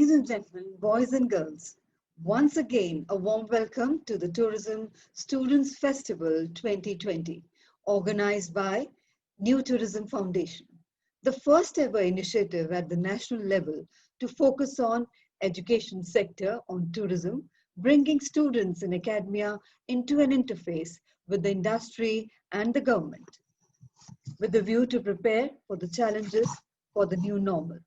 Ladies and gentlemen, boys and girls, once again a warm welcome to the Tourism Students Festival 2020, organized by New Tourism Foundation, the first ever initiative at the national level to focus on education sector on tourism, bringing students in academia into an interface with the industry and the government, with a view to prepare for the challenges for the new normal.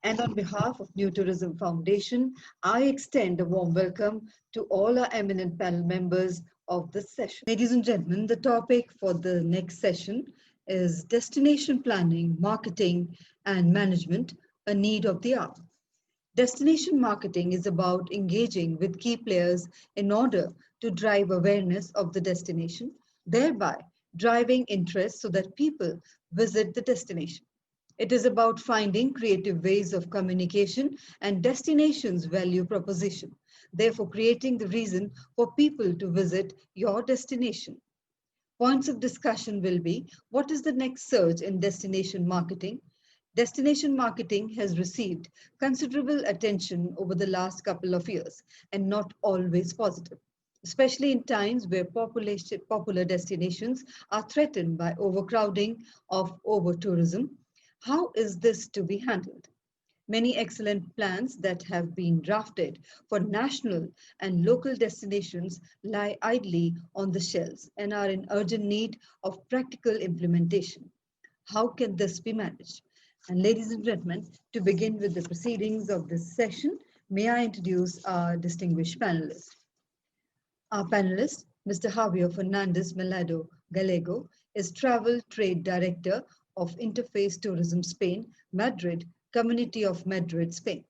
And on behalf of New Tourism Foundation, I extend a warm welcome to all our eminent panel members of this session. Ladies and gentlemen, the topic for the next session is destination planning, marketing, and management, a need of the hour. Destination marketing is about engaging with key players in order to drive awareness of the destination, thereby driving interest so that people visit the destination. It is about finding creative ways of communication and destinations value proposition, therefore creating the reason for people to visit your destination. Points of discussion will be, what is the next surge in destination marketing? Destination marketing has received considerable attention over the last couple of years and not always positive, especially in times where popular destinations are threatened by overcrowding of over-tourism. How is this to be handled? Many excellent plans that have been drafted for national and local destinations lie idly on the shelves and are in urgent need of practical implementation. How can this be managed? And ladies and gentlemen, to begin with the proceedings of this session, may I introduce our distinguished panelists. Our panelist, Mr. Javier Fernandez Melado Gallego, is Travel Trade Director of Interface Tourism Spain, Madrid, Community of Madrid, Spain.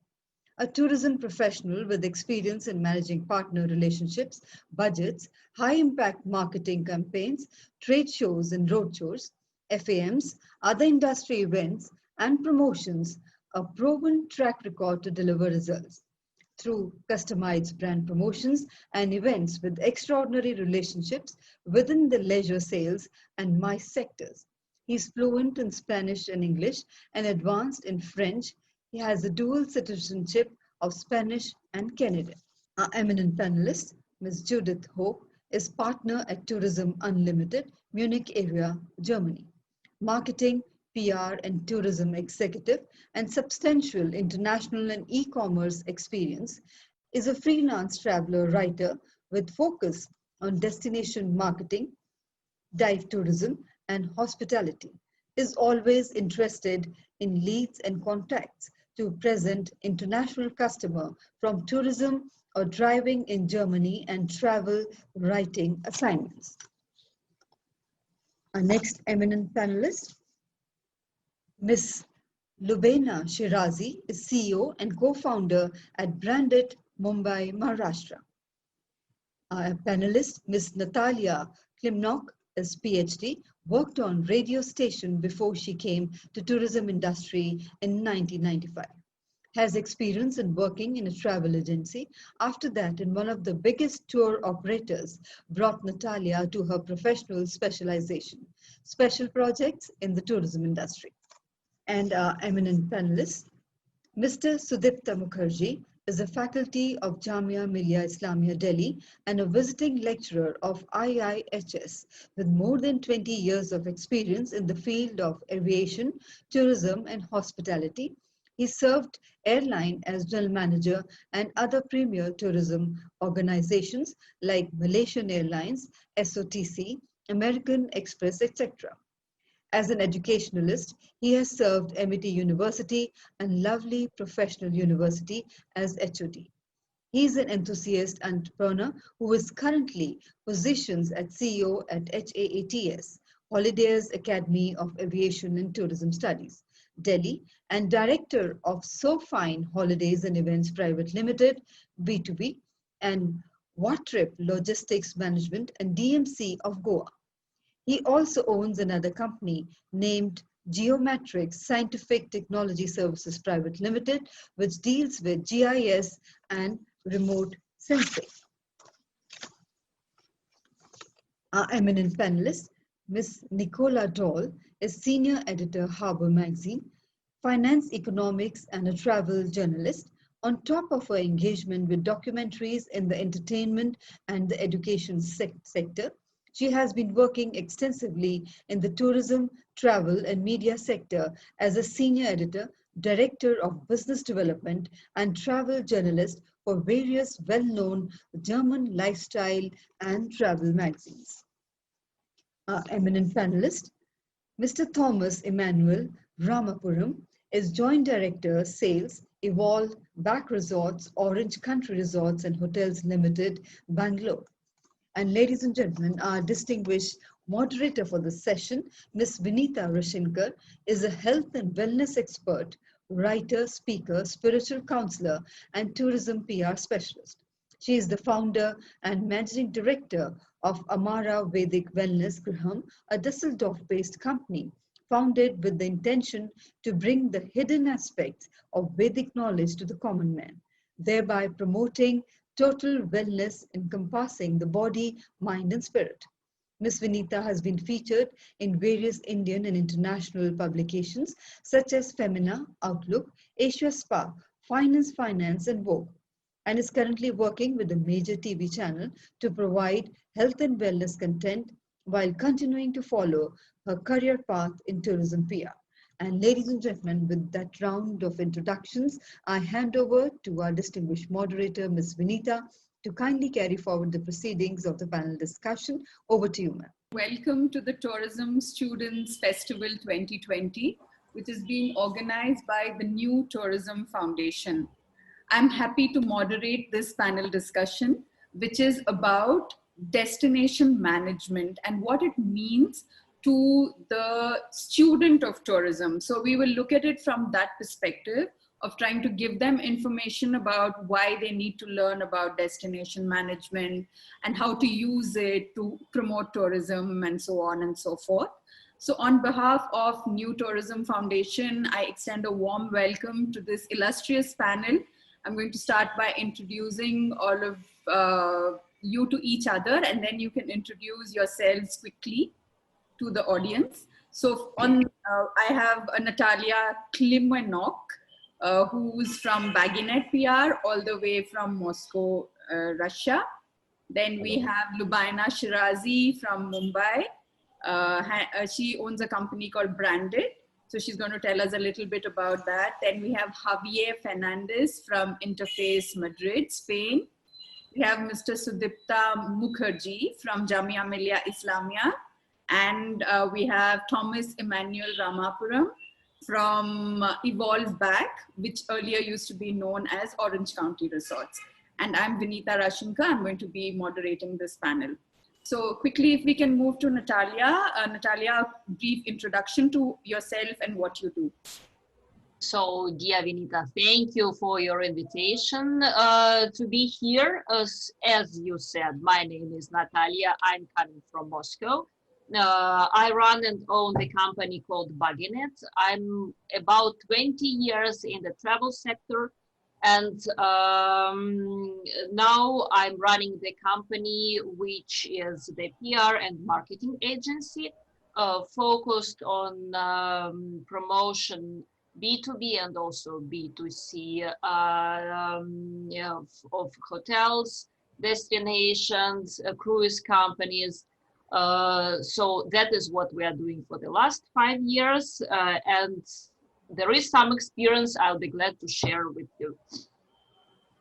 A tourism professional with experience in managing partner relationships, budgets, high-impact marketing campaigns, trade shows and roadshows, FAMs, other industry events, and promotions, a proven track record to deliver results through customized brand promotions and events with extraordinary relationships within the leisure sales and MICE sectors. He's fluent in Spanish and English and advanced in French. He has a dual citizenship of Spanish and Canadian. Our eminent panelist, Ms. Judith Hope, is partner at Tourism Unlimited, Munich area, Germany. Marketing, PR and tourism executive and substantial international and e-commerce experience, is a freelance traveler writer with focus on destination marketing, dive tourism and hospitality, is always interested in leads and contacts to present international customer from tourism or driving in Germany and travel writing assignments. Our next eminent panelist, Ms. Lubaina Shirazi, is CEO and co-founder at Branded, Mumbai, Maharashtra. Our panelist, Ms. Natalia Klimnok, is PhD, worked on radio station before she came to tourism industry in 1995. Has experience in working in a travel agency. After that, in one of the biggest tour operators, brought Natalia to her professional specialization, special projects in the tourism industry. And our eminent panelist, Mr. Sudipta Mukherjee, is a faculty of Jamia Millia Islamia Delhi and a visiting lecturer of IIHS with more than 20 years of experience in the field of aviation, tourism and hospitality. He served airline as general manager and other premier tourism organizations like Malaysian Airlines, SOTC, American Express, etc. As an educationalist, he has served MET University and Lovely Professional University as HOD. He is an enthusiast entrepreneur who is currently positions as CEO at HAATS, Holidays Academy of Aviation and Tourism Studies, Delhi, and director of SoFine Holidays and Events Private Limited, B2B, and Watrip Logistics Management and DMC of Goa. He also owns another company named Geometrics Scientific Technology Services Private Limited, which deals with GIS and remote sensing. Our eminent panelist, Ms. Nicola Doll, is Senior Editor, Harbour Magazine, Finance Economics and a travel journalist, On top of her engagement with documentaries in the entertainment and the education sector, she has been working extensively in the tourism, travel, and media sector as a senior editor, director of business development, and travel journalist for various well known German lifestyle and travel magazines. Our eminent panelist, Mr. Thomas Emmanuel Ramapuram is Joint Director, Sales, Evolve Back Resorts, Orange Country Resorts and Hotels Limited, Bangalore. And ladies and gentlemen, our distinguished moderator for this session, Ms. Vinita Rashinkar, is a health and wellness expert, writer, speaker, spiritual counselor, and tourism PR specialist. She is the founder and managing director of Amara Vedic Wellness Graham, a Dusseldorf-based company founded with the intention to bring the hidden aspects of Vedic knowledge to the common man, thereby promoting total wellness encompassing the body, mind, and spirit. Ms. Vinita has been featured in various Indian and international publications such as Femina, Outlook, Asia Spa, Finance, and Vogue, and is currently working with a major TV channel to provide health and wellness content while continuing to follow her career path in tourism PR. And ladies and gentlemen, with that round of introductions, I hand over to our distinguished moderator, Ms. Vinita, to kindly carry forward the proceedings of the panel discussion. Over to you, ma'am. Welcome to the Tourism Students Festival 2020, which is being organized by the New Tourism Foundation. I'm happy to moderate this panel discussion, which is about destination management and what it means to the student of tourism. So we will look at it from that perspective of trying to give them information about why they need to learn about destination management and how to use it to promote tourism and so on and so forth. So on behalf of New Tourism Foundation, I extend a warm welcome to this illustrious panel. I'm going to start by introducing all of you to each other, and then you can introduce yourselves quickly to the audience. So I have Natalia Klimenok, who's from Baginet PR, all the way from Moscow, Russia. Then we have Lubaina Shirazi from Mumbai. She owns a company called Branded. So she's going to tell us a little bit about that. Then we have Javier Fernandez from Interface Madrid, Spain. We have Mr. Sudipta Mukherjee from Jamia Millia Islamia. And we have Thomas Emmanuel Ramapuram from Evolve Back, which earlier used to be known as Orange County Resorts. And I'm Vinita Rashinkar. I'm going to be moderating this panel. So quickly, if we can move to Natalia. Natalia, brief introduction to yourself and what you do. So, dear Vinita, thank you for your invitation to be here. As you said, my name is Natalia. I'm coming from Moscow. I run and own the company called Baginet. I'm about 20 years in the travel sector. And now I'm running the company, which is the PR and marketing agency, focused on promotion B2B and also B2C of hotels, destinations, cruise companies. So that is what we are doing for the last 5 years. And there is some experience I'll be glad to share with you.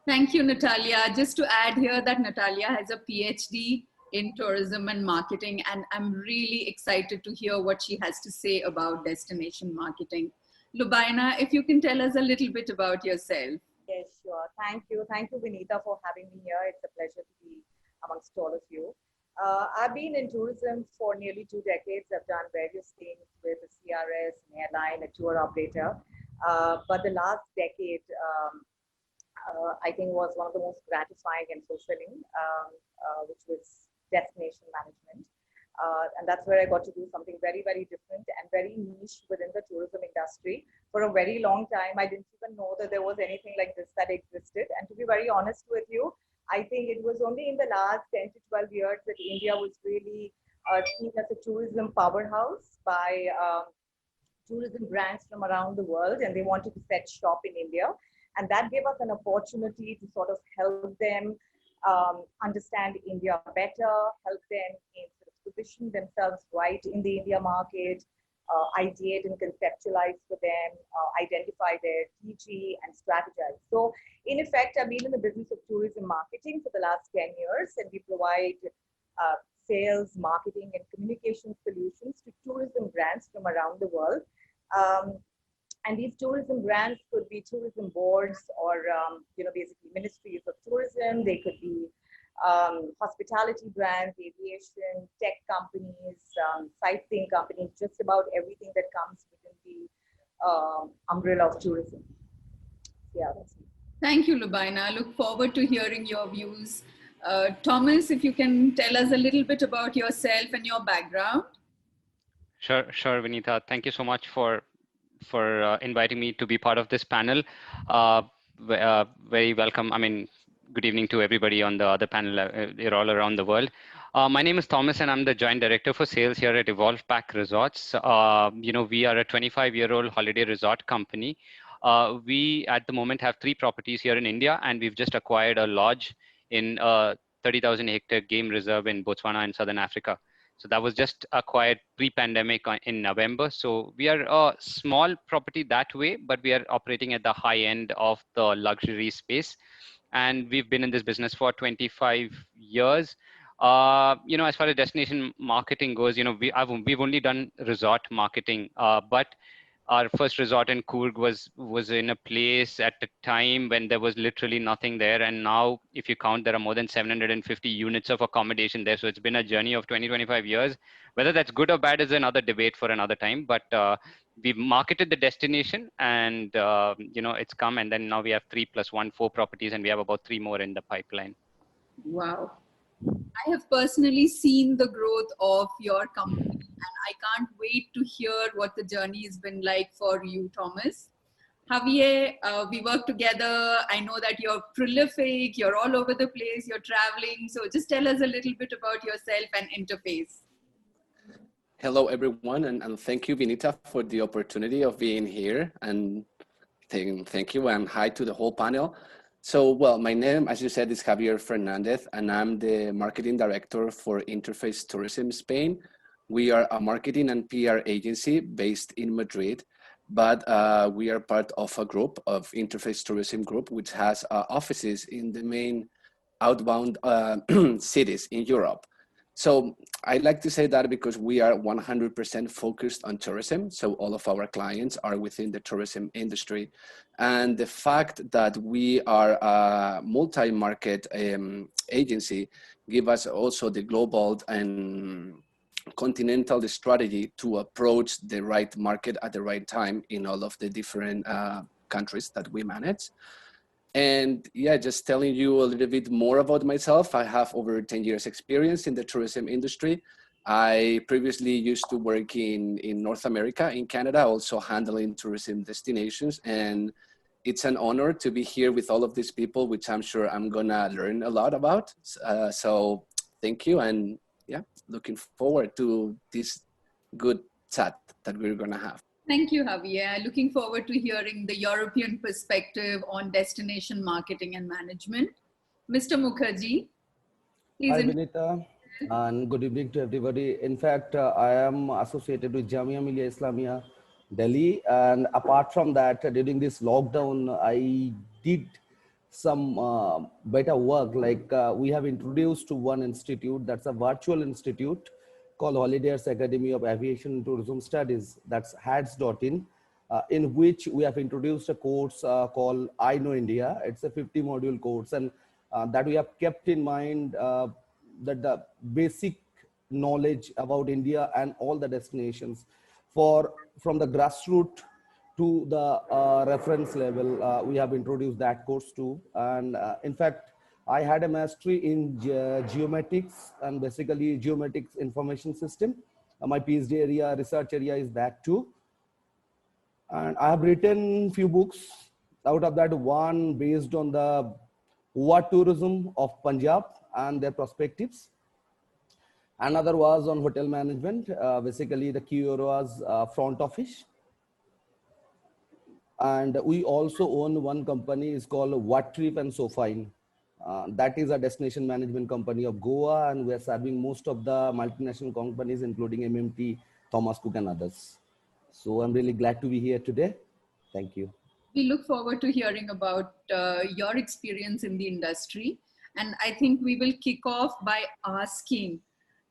Thank you, Natalia. Just to add here that Natalia has a PhD in tourism and marketing, and I'm really excited to hear what she has to say about destination marketing. Lubaina, if you can tell us a little bit about yourself. Yes, sure. Thank you. Thank you, Vinita, for having me here. It's a pleasure to be amongst all of you. I've been in tourism for nearly 2 decades. I've done various things with the CRS, an airline, a tour operator. But the last decade, I think, was one of the most gratifying and fulfilling, which was destination management. And that's where I got to do something very, very different and very niche within the tourism industry. For a very long time, I didn't even know that there was anything like this that existed. And to be very honest with you, I think it was only in the last 10 to 12 years that India was really seen as a tourism powerhouse by tourism brands from around the world, and they wanted to set shop in India. And that gave us an opportunity to sort of help them understand India better, help them in sort of position themselves right in the India market, ideate and conceptualize for them, identify their TG and strategize. So in effect, I've been in the business of tourism marketing for the last 10 years, and we provide sales, marketing, and communication solutions to tourism brands from around the world. And these tourism brands could be tourism boards or, basically ministries of tourism. They could be hospitality brands, aviation, tech companies, sightseeing companies, just about everything that comes within the umbrella of tourism. Yeah, that's it. Thank you, Lubaina. I look forward to hearing your views. Thomas, if you can tell us a little bit about yourself and your background. Sure, Vinita. Thank you so much for inviting me to be part of this panel. Very welcome. I mean, good evening to everybody on the other panel. You're all around the world. My name is Thomas, and I'm the Joint Director for Sales here at Evolve Pack Resorts. We are a 25-year-old holiday resort company. We, at the moment, have 3 properties here in India, and we've just acquired a lodge in a 30,000-hectare game reserve in Botswana in Southern Africa. So that was just acquired pre-pandemic in November. So we are a small property that way, but we are operating at the high end of the luxury space. And we've been in this business for 25 years. As far as destination marketing goes, we've only done resort marketing, but our first resort in Coorg was in a place at the time when there was literally nothing there. And now, if you count, there are more than 750 units of accommodation there. So it's been a journey of 25 years. Whether that's good or bad is another debate for another time. But we've marketed the destination and, it's come. And then now we have 3 + 1, 4 properties, and we have about 3 more in the pipeline. Wow. I have personally seen the growth of your company, and I can't wait to hear what the journey has been like for you, Thomas. Javier, we work together. I know that you're prolific, you're all over the place, you're traveling. So just tell us a little bit about yourself and Interface. Hello, everyone, and thank you, Vinita, for the opportunity of being here. And thank you, and hi to the whole panel. So, well, my name, as you said, is Javier Fernandez, and I'm the marketing director for Interface Tourism Spain. We are a marketing and PR agency based in Madrid, but we are part of a group of Interface Tourism Group, which has offices in the main outbound cities in Europe. So I like to say that because we are 100% focused on tourism. So all of our clients are within the tourism industry. And the fact that we are a multi-market agency give us also the global and continental strategy to approach the right market at the right time in all of the different countries that we manage. And yeah, just telling you a little bit more about myself. I have over 10 years experience in the tourism industry. I previously used to work in North America, in Canada, also handling tourism destinations. And it's an honor to be here with all of these people, which I'm sure I'm gonna learn a lot about. So thank you. And yeah, looking forward to this good chat that we're gonna have. Thank you, Javier. Looking forward to hearing the European perspective on destination marketing and management. Mr. Mukherjee, please. Hi, Vinita, and good evening to everybody. In fact, I am associated with Jamia Millia Islamia, Delhi. And apart from that, during this lockdown, I did some better work. Like we have introduced to one institute, that's a virtual institute, called Holidays Academy of Aviation and Tourism Studies, that's HATS.in, in which we have introduced a course called I Know India. It's a 50-module course, and that we have kept in mind that the basic knowledge about India and all the destinations from the grassroots to the reference level, we have introduced that course too. And in fact, I had a mastery in geomatics and basically geomatics information system. My PhD area, research area is that too. And I have written few books. Out of that, one based on the What tourism of Punjab and their perspectives. Another was on hotel management, basically the key areas front office. And we also own one company is called Watrip and Sofine. That is a destination management company of Goa, and we are serving most of the multinational companies, including MMT, Thomas Cook, and others. So I'm really glad to be here today. Thank you. We look forward to hearing about your experience in the industry. And I think we will kick off by asking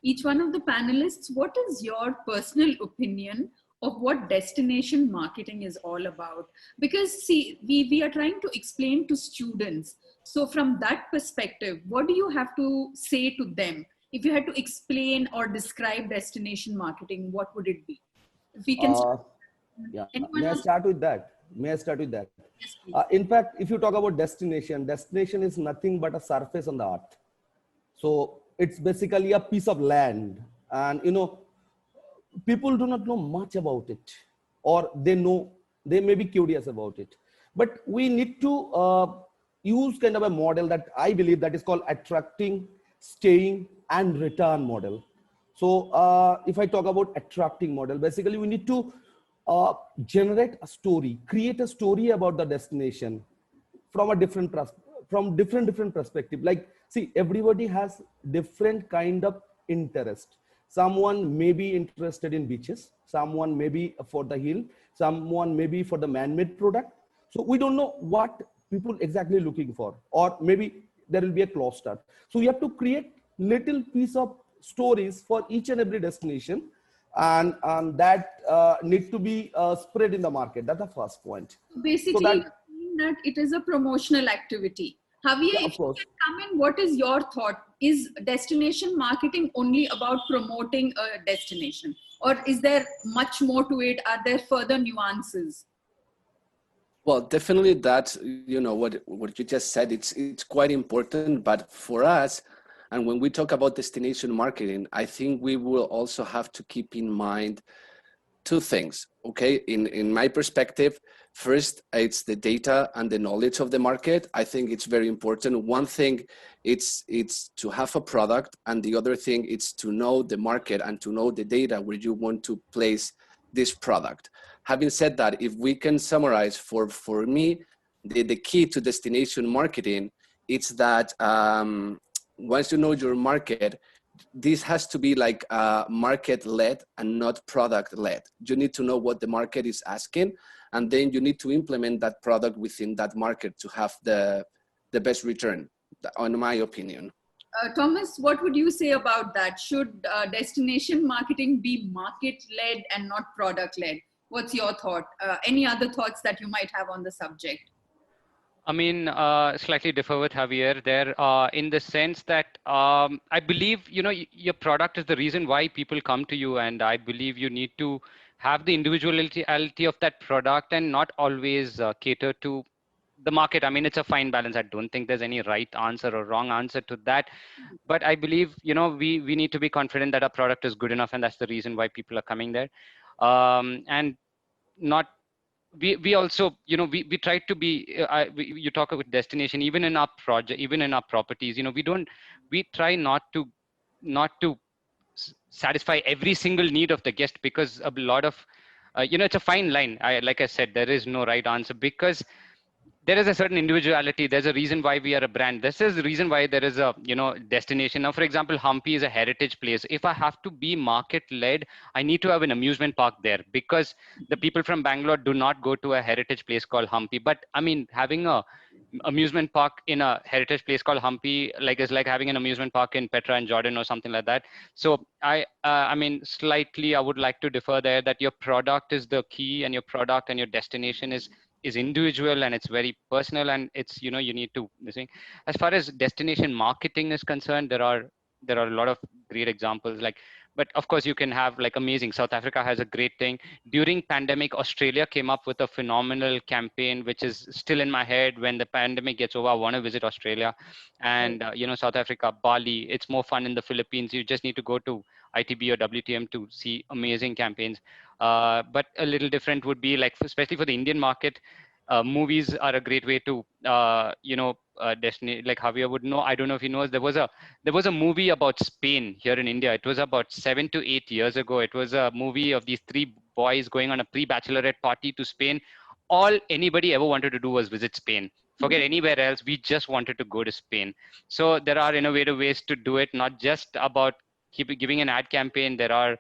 each one of the panelists, what is your personal opinion of what destination marketing is all about? Because see, we are trying to explain to students. So from that perspective, what do you have to say to them? If you had to explain or describe destination marketing, what would it be? If we can Yeah. anyone May I else? start with that? May I start with that? Yes, please. In fact, if you talk about destination, destination is nothing but a surface on the earth. So it's basically a piece of land. And, you know, people do not know much about it, or they know, they may be curious about it. But we need to use kind of a model that I believe that is called attracting, staying, and return model. So if I talk about attracting model, basically we need to generate a story, create a story about the destination from a different perspective. Like, see, everybody has different kind of interest. Someone may be interested in beaches, someone may be for the hill, someone may be for the man-made product. So we don't know what people exactly looking for, or maybe there will be a cluster. So you have to create little piece of stories for each and every destination, and that need to be spread in the market. That's the first point. Basically, So that, you're saying that it is a promotional activity. Javier, yeah, of if you course. can come in, what is your thought? Is destination marketing only about promoting a destination? Or is there much more to it? Are there further nuances? Well, definitely that, you know, what you just said, it's quite important. But for us, and when we talk about destination marketing, I think we will also have to keep in mind two things, okay? In my perspective, first, it's the data and the knowledge of the market. I think it's very important. One thing, it's to have a product, and the other thing, it's to know the market and to know the data where you want to place this product. Having said that, if we can summarize for me, the key to destination marketing, it's that once you know your market, this has to be like market-led and not product-led. You need to know what the market is asking, and then you need to implement that product within that market to have the best return, in my opinion. Thomas, what would you say about that? Should destination marketing be market-led and not product-led? What's your thought? Any other thoughts that you might have on the subject? I mean, slightly differ with Javier there in the sense that I believe, you know, your product is the reason why people come to you. And I believe you need to have the individuality of that product and not always cater to the market. I mean, it's a fine balance. I don't think there's any right answer or wrong answer to that. But I believe, you know, we need to be confident that our product is good enough. And that's the reason why people are coming there. And not we also, you know, we try to be you talk about destination, even in our project, even in our properties, you know, we try not to satisfy every single need of the guest, because a lot of you know, it's a fine line. Like I said, there is no right answer, because there is a certain individuality. There's a reason why we are a brand. This is the reason why there is a, you know, destination. Now, for example, Hampi is a heritage place. If I have to be market led, I need to have an amusement park there, because the people from Bangalore do not go to a heritage place called Hampi. But I mean, having a amusement park in a heritage place called Hampi, like, is like having an amusement park in Petra and Jordan or something like that. So I mean, slightly, I would like to differ there, that your product is the key, and your product and your destination is individual, and it's very personal, and it's, you know, you need to listen. As far as destination marketing is concerned, there are a lot of great examples, like, but of course you can have like amazing. South Africa has a great thing. During pandemic, Australia came up with a phenomenal campaign, which is still in my head. When the pandemic gets over, I want to visit Australia. And you know, South Africa, Bali, it's more fun in the Philippines. You just need to go to ITB or WTM to see amazing campaigns. But a little different would be like, especially for the Indian market, movies are a great way to, you know, destiny. Like Javier would know. I don't know if he knows. There was a movie about Spain here in India. It was about 7 to 8 years ago. It was a movie of these three boys going on a pre-bachelorette party to Spain. all anybody ever wanted to do was visit Spain. Forget anywhere else. We just wanted to go to Spain. So there are innovative ways to do it, not just about giving an ad campaign. There are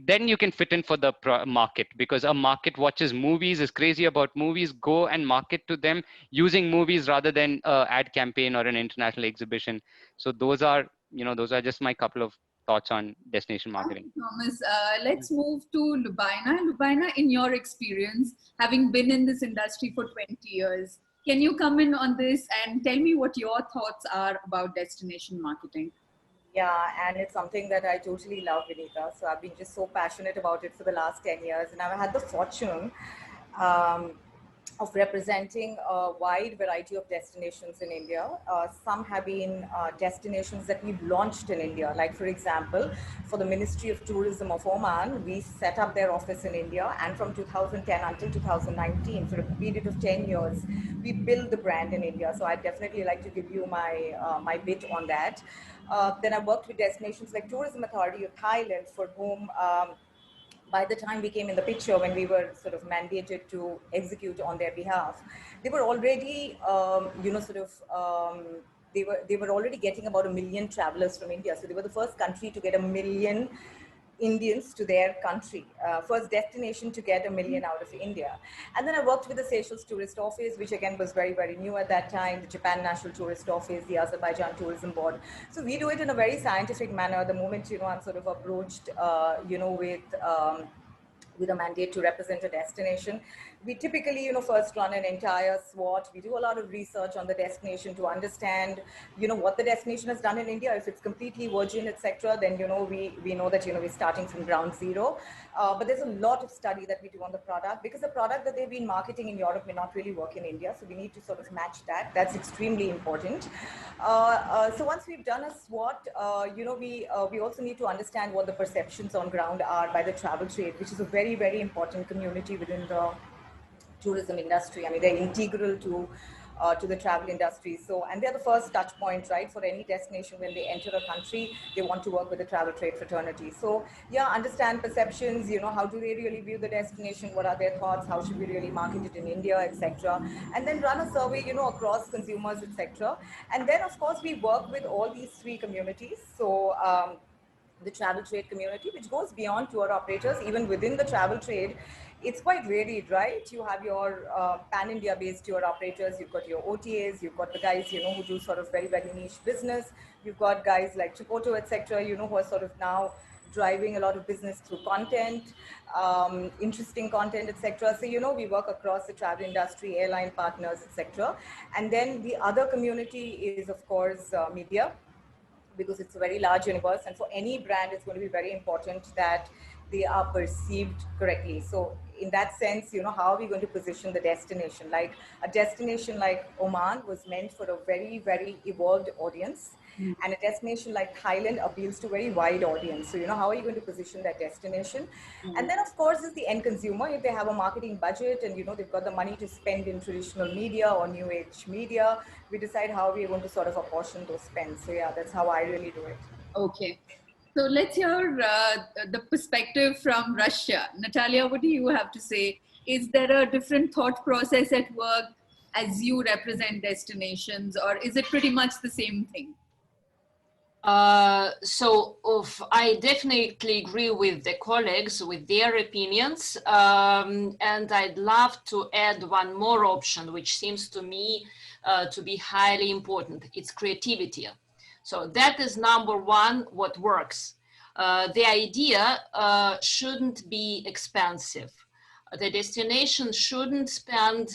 then you can fit in for the market, because a market watches movies, is crazy about movies. Go and market to them using movies rather than ad campaign or an international exhibition. So those are just my couple of thoughts on destination marketing. Thomas, let's move to Lubaina. Lubaina, in your experience, having been in this industry for 20 years, can you come in on this and tell me what your thoughts are about destination marketing? Yeah, and it's something that I totally love, Vinita. So I've been just so passionate about it for the last 10 years. And I've had the fortune of representing a wide variety of destinations in India. Some have been destinations that we've launched in India. Like, for example, for the Ministry of Tourism of Oman, we set up their office in India. And from 2010 until 2019, for a period of 10 years, we built the brand in India. So I'd definitely like to give you my, my bit on that. Then I worked with destinations like Tourism Authority of Thailand, for whom by the time we came in the picture, when we were sort of mandated to execute on their behalf, they were already, they were already getting about 1 million travelers from India. So they were the first country to get 1 million Indians to their country, first destination to get 1 million out of India. And then I worked with the Seychelles Tourist Office, which again was very, very new at that time, the Japan National Tourist Office, the Azerbaijan Tourism Board. So we do it in a very scientific manner. The moment, I'm sort of approached, with a mandate to represent a destination, we typically, first run an entire SWOT. We do a lot of research on the destination to understand, what the destination has done in India. If it's completely virgin, etc., then, we know that, we're starting from ground zero. But there's a lot of study that we do on the product, because the product that they've been marketing in Europe may not really work in India. So we need to sort of match that. That's extremely important. So once we've done a SWOT, we also need to understand what the perceptions on ground are by the travel trade, which is a very, very important community within the tourism industry. I mean, they're integral to the travel industry. So, and they're the first touch points, right, for any destination. When they enter a country, they want to work with the travel trade fraternity. So, yeah, understand perceptions, how do they really view the destination? What are their thoughts? How should we really market it in India, etc.? And then run a survey, across consumers, etc. And then, of course, we work with all these three communities. So, the travel trade community, which goes beyond tour operators. Even within the travel trade, it's quite varied, right? You have your pan-India based tour operators, you've got your OTAs, you've got the guys, who do sort of very, very niche business. You've got guys like Chipoto, etc., who are sort of now driving a lot of business through content, interesting content, etc. So, we work across the travel industry, airline partners, etc. And then the other community is, of course, media, because it's a very large universe. And for any brand, it's going to be very important that they are perceived correctly. So in that sense, how are we going to position the destination? Like a destination like Oman was meant for a very, very evolved audience. And a destination like Thailand appeals to a very wide audience. So, how are you going to position that destination? And then, of course, is the end consumer. If they have a marketing budget and, they've got the money to spend in traditional media or new age media, we decide how we're going to sort of apportion those spends. So, yeah, that's how I really do it. Okay. So let's hear the perspective from Russia. Natalia, what do you have to say? Is there a different thought process at work as you represent destinations, or is it pretty much the same thing? I definitely agree with the colleagues, with their opinions. And I'd love to add one more option, which seems to me to be highly important. It's creativity. So that is number one, what works. The idea shouldn't be expensive. The destination shouldn't spend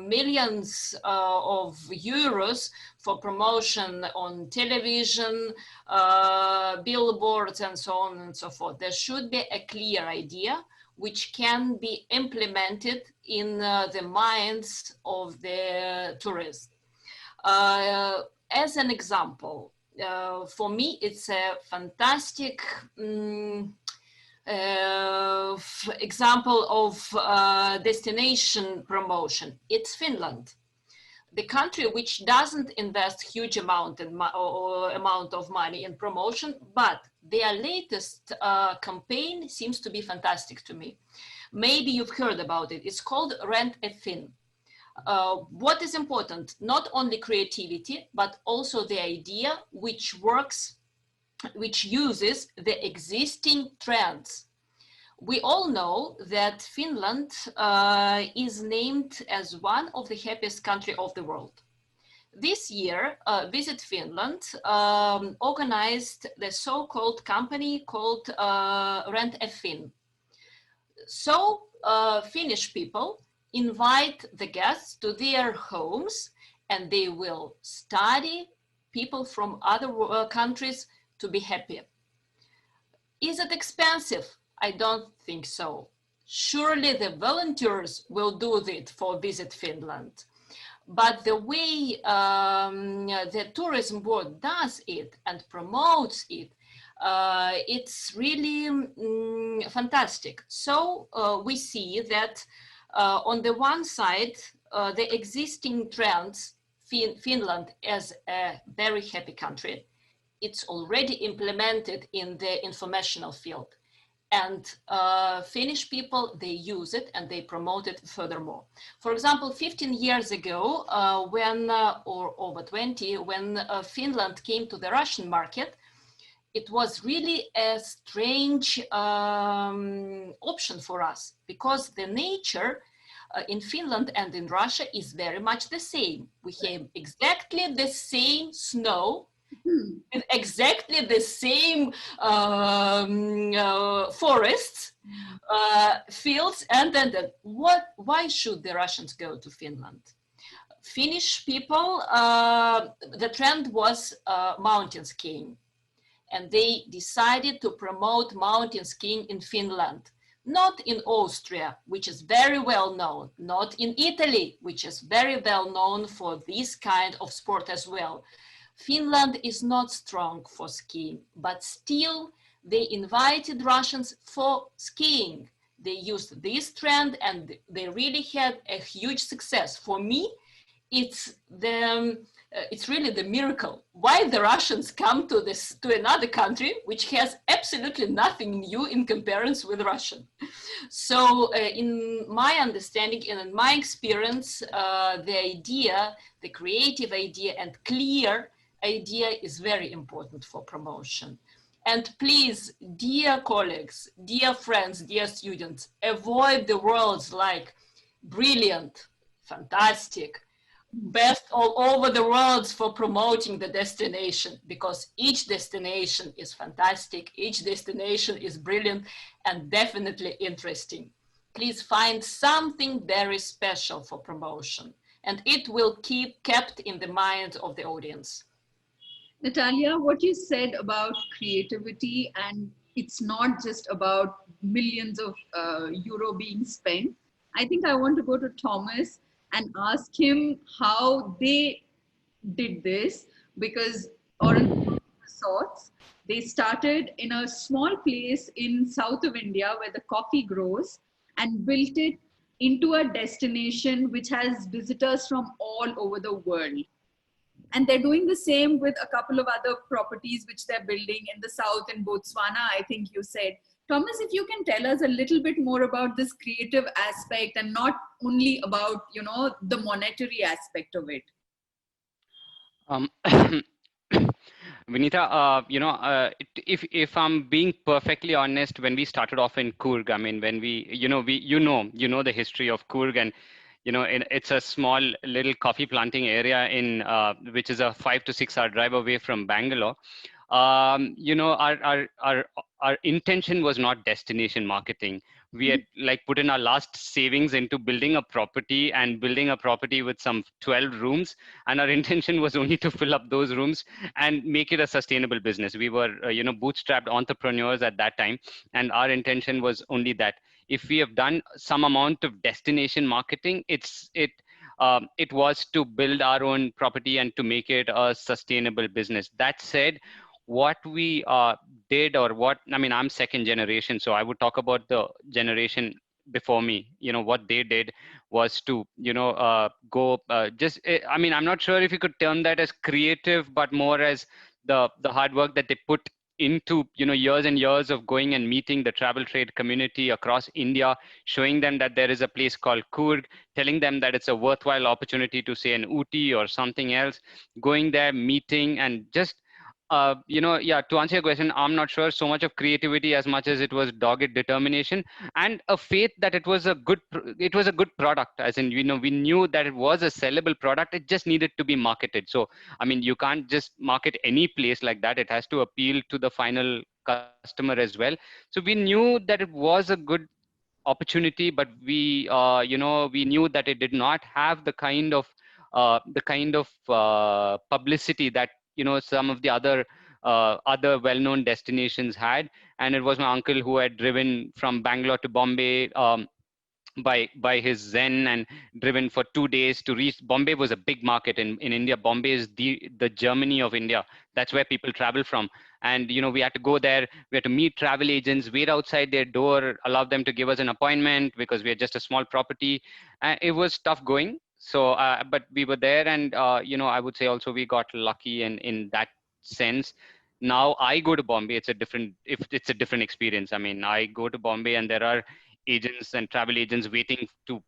millions of euros for promotion on television, billboards, and so on and so forth. There should be a clear idea which can be implemented in the minds of the tourists. As an example, for me, it's a fantastic example of destination promotion. It's Finland. the country which doesn't invest huge amount of money in promotion, but their latest campaign seems to be fantastic to me. Maybe you've heard about it. It's called Rent a Fin. What is important? Not only creativity, but also the idea which works, which uses the existing trends. We all know that Finland is named as one of the happiest countries of the world. This year, Visit Finland organized the so-called company called Rent a Fin. So Finnish people invite the guests to their homes, and they will study people from other countries to be happy. Is it expensive? I don't think so. Surely the volunteers will do it for Visit Finland. But the way the tourism board does it and promotes it, it's really fantastic. So we see that on the one side, the existing trends, Finland as a very happy country, it's already implemented in the informational field. And Finnish people, they use it and they promote it furthermore. For example, 15 years ago, or over 20, when Finland came to the Russian market, it was really a strange option for us, because the nature in Finland and in Russia is very much the same. We have exactly the same snow, with exactly the same forests, fields, and then why should the Russians go to Finland? Finnish people, the trend was mountain skiing, and they decided to promote mountain skiing in Finland, not in Austria, which is very well known, not in Italy, which is very well known for this kind of sport as well. Finland is not strong for skiing, but still they invited Russians for skiing. They used this trend and they really had a huge success. For me, it's really the miracle. Why the Russians come to another country which has absolutely nothing new in comparison with Russian. So in my understanding and in my experience, the idea, the creative idea and clear idea is very important for promotion. And please, dear colleagues, dear friends, dear students, avoid the words like brilliant, fantastic, best all over the world for promoting the destination, because each destination is fantastic, each destination is brilliant and definitely interesting. Please find something very special for promotion, and it will keep kept in the mind of the audience. Natalia, what you said about creativity, and it's not just about millions of euro being spent. I think I want to go to Thomas and ask him how they did this, because Orange Resorts, they started in a small place in south of India where the coffee grows and built it into a destination which has visitors from all over the world. And they're doing the same with a couple of other properties which they're building in the south, in Botswana, I think you said. Thomas, if you can tell us a little bit more about this creative aspect and not only about, you know, the monetary aspect of it. Vinita, if I'm being perfectly honest, when we started off in Coorg, I mean, when you know the history of Coorg, and it's a small little coffee planting area in which is a 5 to 6 hour drive away from Bangalore. Our intention was not destination marketing. We had put in our last savings into building a property with some 12 rooms, and our intention was only to fill up those rooms and make it a sustainable business. We were bootstrapped entrepreneurs at that time, and our intention was only that. If we have done some amount of destination marketing, it was to build our own property and to make it a sustainable business. That said, what we did, I'm second generation, so I would talk about the generation before me, what they did was to, go I mean, I'm not sure if you could term that as creative, but more as the hard work that they put into, years and years of going and meeting the travel trade community across India, showing them that there is a place called Coorg, telling them that it's a worthwhile opportunity to say an Ooty or something else, going there, meeting, and just yeah, to answer your question, I'm not sure so much of creativity as much as it was dogged determination and a faith that it was a good product. As in, we knew that it was a sellable product. It just needed to be marketed. So, I mean, you can't just market any place like that. It has to appeal to the final customer as well. So we knew that it was a good opportunity, but we, we knew that it did not have the kind of publicity that some of the other well-known destinations had. And it was my uncle who had driven from Bangalore to Bombay by his zen and driven for 2 days to reach Bombay. Was a big market in India. Bombay is the Germany of India. That's where people travel from. And we had to go there. We had to meet travel agents, wait outside their door, allow them to give us an appointment because we are just a small property. And it was tough going. So, but we were there, and I would say also we got lucky in that sense. Now I go to Bombay, it's a different experience. I mean, I go to Bombay and there are agents and travel agents waiting to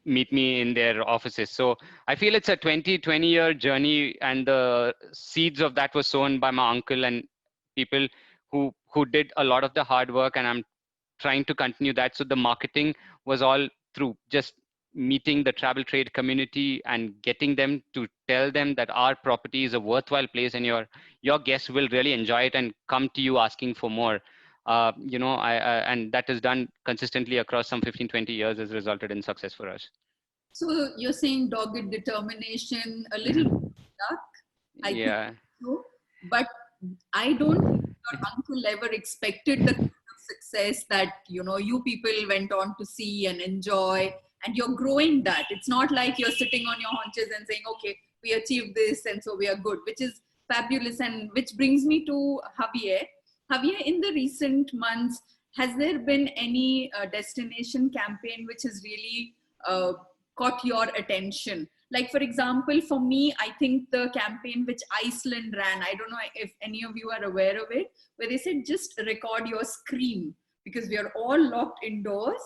meet me in their offices. So I feel it's a 20-year journey, and the seeds of that were sown by my uncle and people who did a lot of the hard work, and I'm trying to continue that. So the marketing was all through just meeting the travel trade community and getting them to tell them that our property is a worthwhile place and your guests will really enjoy it and come to you asking for more. And that is done consistently across some 15-20 years has resulted in success for us. So you're saying dogged determination, a little luck. I think so, but I don't think your uncle ever expected the kind of success that you people went on to see and enjoy, and you're growing that. It's not like you're sitting on your haunches and saying, okay, we achieved this and so we are good, which is fabulous. And which brings me to Javier. Javier, in the recent months, has there been any destination campaign which has really caught your attention? Like, for example, for me, I think the campaign which Iceland ran, I don't know if any of you are aware of it, where they said just record your scream, because we are all locked indoors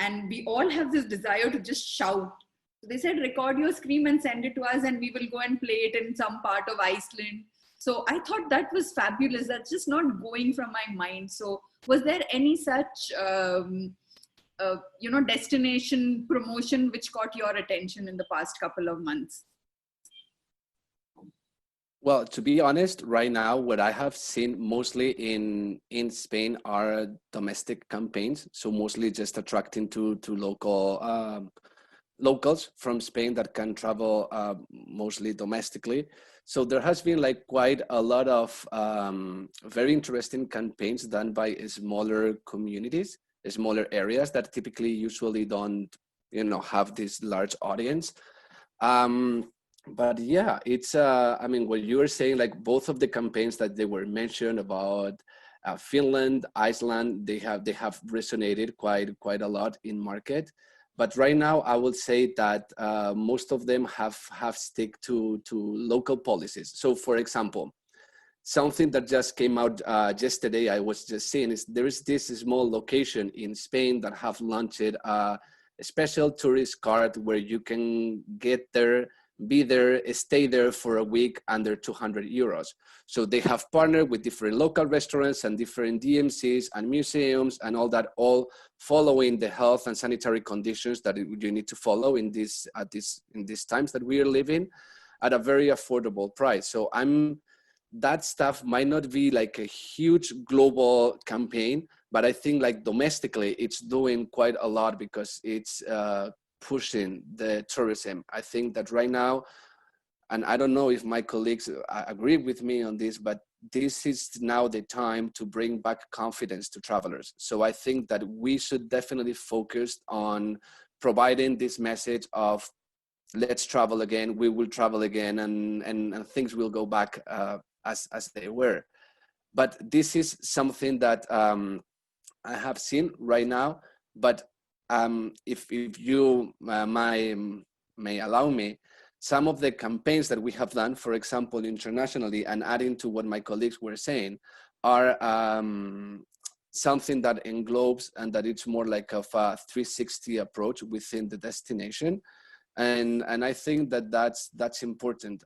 and we all have this desire to just shout. So they said record your scream and send it to us and we will go and play it in some part of Iceland. So I thought that was fabulous. That's just not going from my mind. So was there any such, destination promotion which caught your attention in the past couple of months? Well, to be honest, right now, what I have seen mostly in Spain are domestic campaigns. So mostly just attracting to locals from Spain that can travel mostly domestically. So there has been like quite a lot of very interesting campaigns done by smaller communities, smaller areas that typically usually don't, have this large audience. But yeah, it's, I mean, what you were saying, like both of the campaigns that they were mentioned about Finland, Iceland, they have resonated quite a lot in market. But right now, I would say that most of them have stick to local policies. So for example, something that just came out yesterday, I was just seeing, is there is this small location in Spain that have launched a special tourist card where you can get there, be there, stay there for a week under 200 euros. So they have partnered with different local restaurants and different DMCs and museums and all that, all following the health and sanitary conditions that you need to follow in these times that we are living, at a very affordable price. So that stuff might not be like a huge global campaign, but I think like domestically it's doing quite a lot because it's pushing the tourism. I think that right now, and I don't know if my colleagues agree with me on this, but this is now the time to bring back confidence to travelers. So I think that we should definitely focus on providing this message of let's travel again, we will travel again, and things will go back as they were. But this is something that I have seen right now, but if you may allow me, some of the campaigns that we have done, for example, internationally, and adding to what my colleagues were saying, are something that englobes and that it's more like of a 360 approach within the destination. And I think that that's important.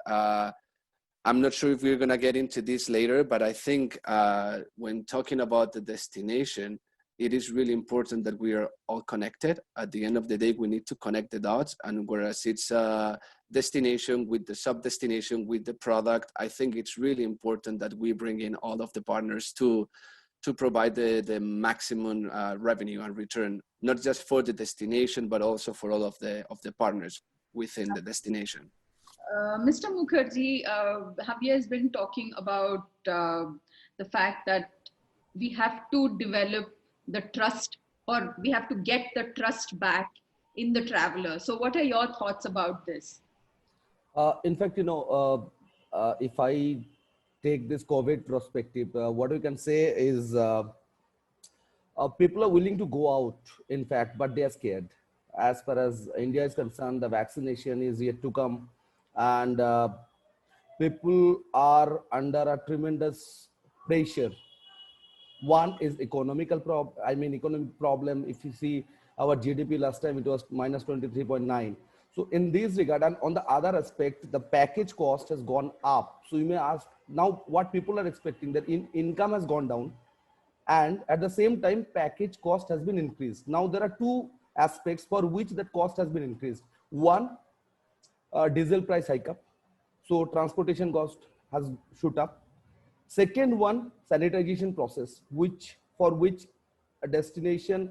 I'm not sure if we're gonna get into this later, but I think when talking about the destination, it is really important that we are all connected. At the end of the day, we need to connect the dots. And whereas it's a destination with the sub-destination, with the product, I think it's really important that we bring in all of the partners to provide the maximum revenue and return, not just for the destination, but also for all of the partners within the destination. Mr. Mukherjee, Javier has been talking about the fact that we have to develop the trust, or we have to get the trust back in the traveler. So what are your thoughts about this? In fact, if I take this COVID perspective, what we can say is people are willing to go out, in fact, but they are scared. As far as India is concerned, the vaccination is yet to come, and people are under a tremendous pressure. One is economic problem. If you see our GDP last time, it was minus 23.9. So in this regard, and on the other aspect, the package cost has gone up. So you may ask, now what people are expecting, that income has gone down, and at the same time, package cost has been increased. Now there are two aspects for which that cost has been increased. One, diesel price hike up. So transportation cost has shoot up. Second one, sanitization process, for which a destination,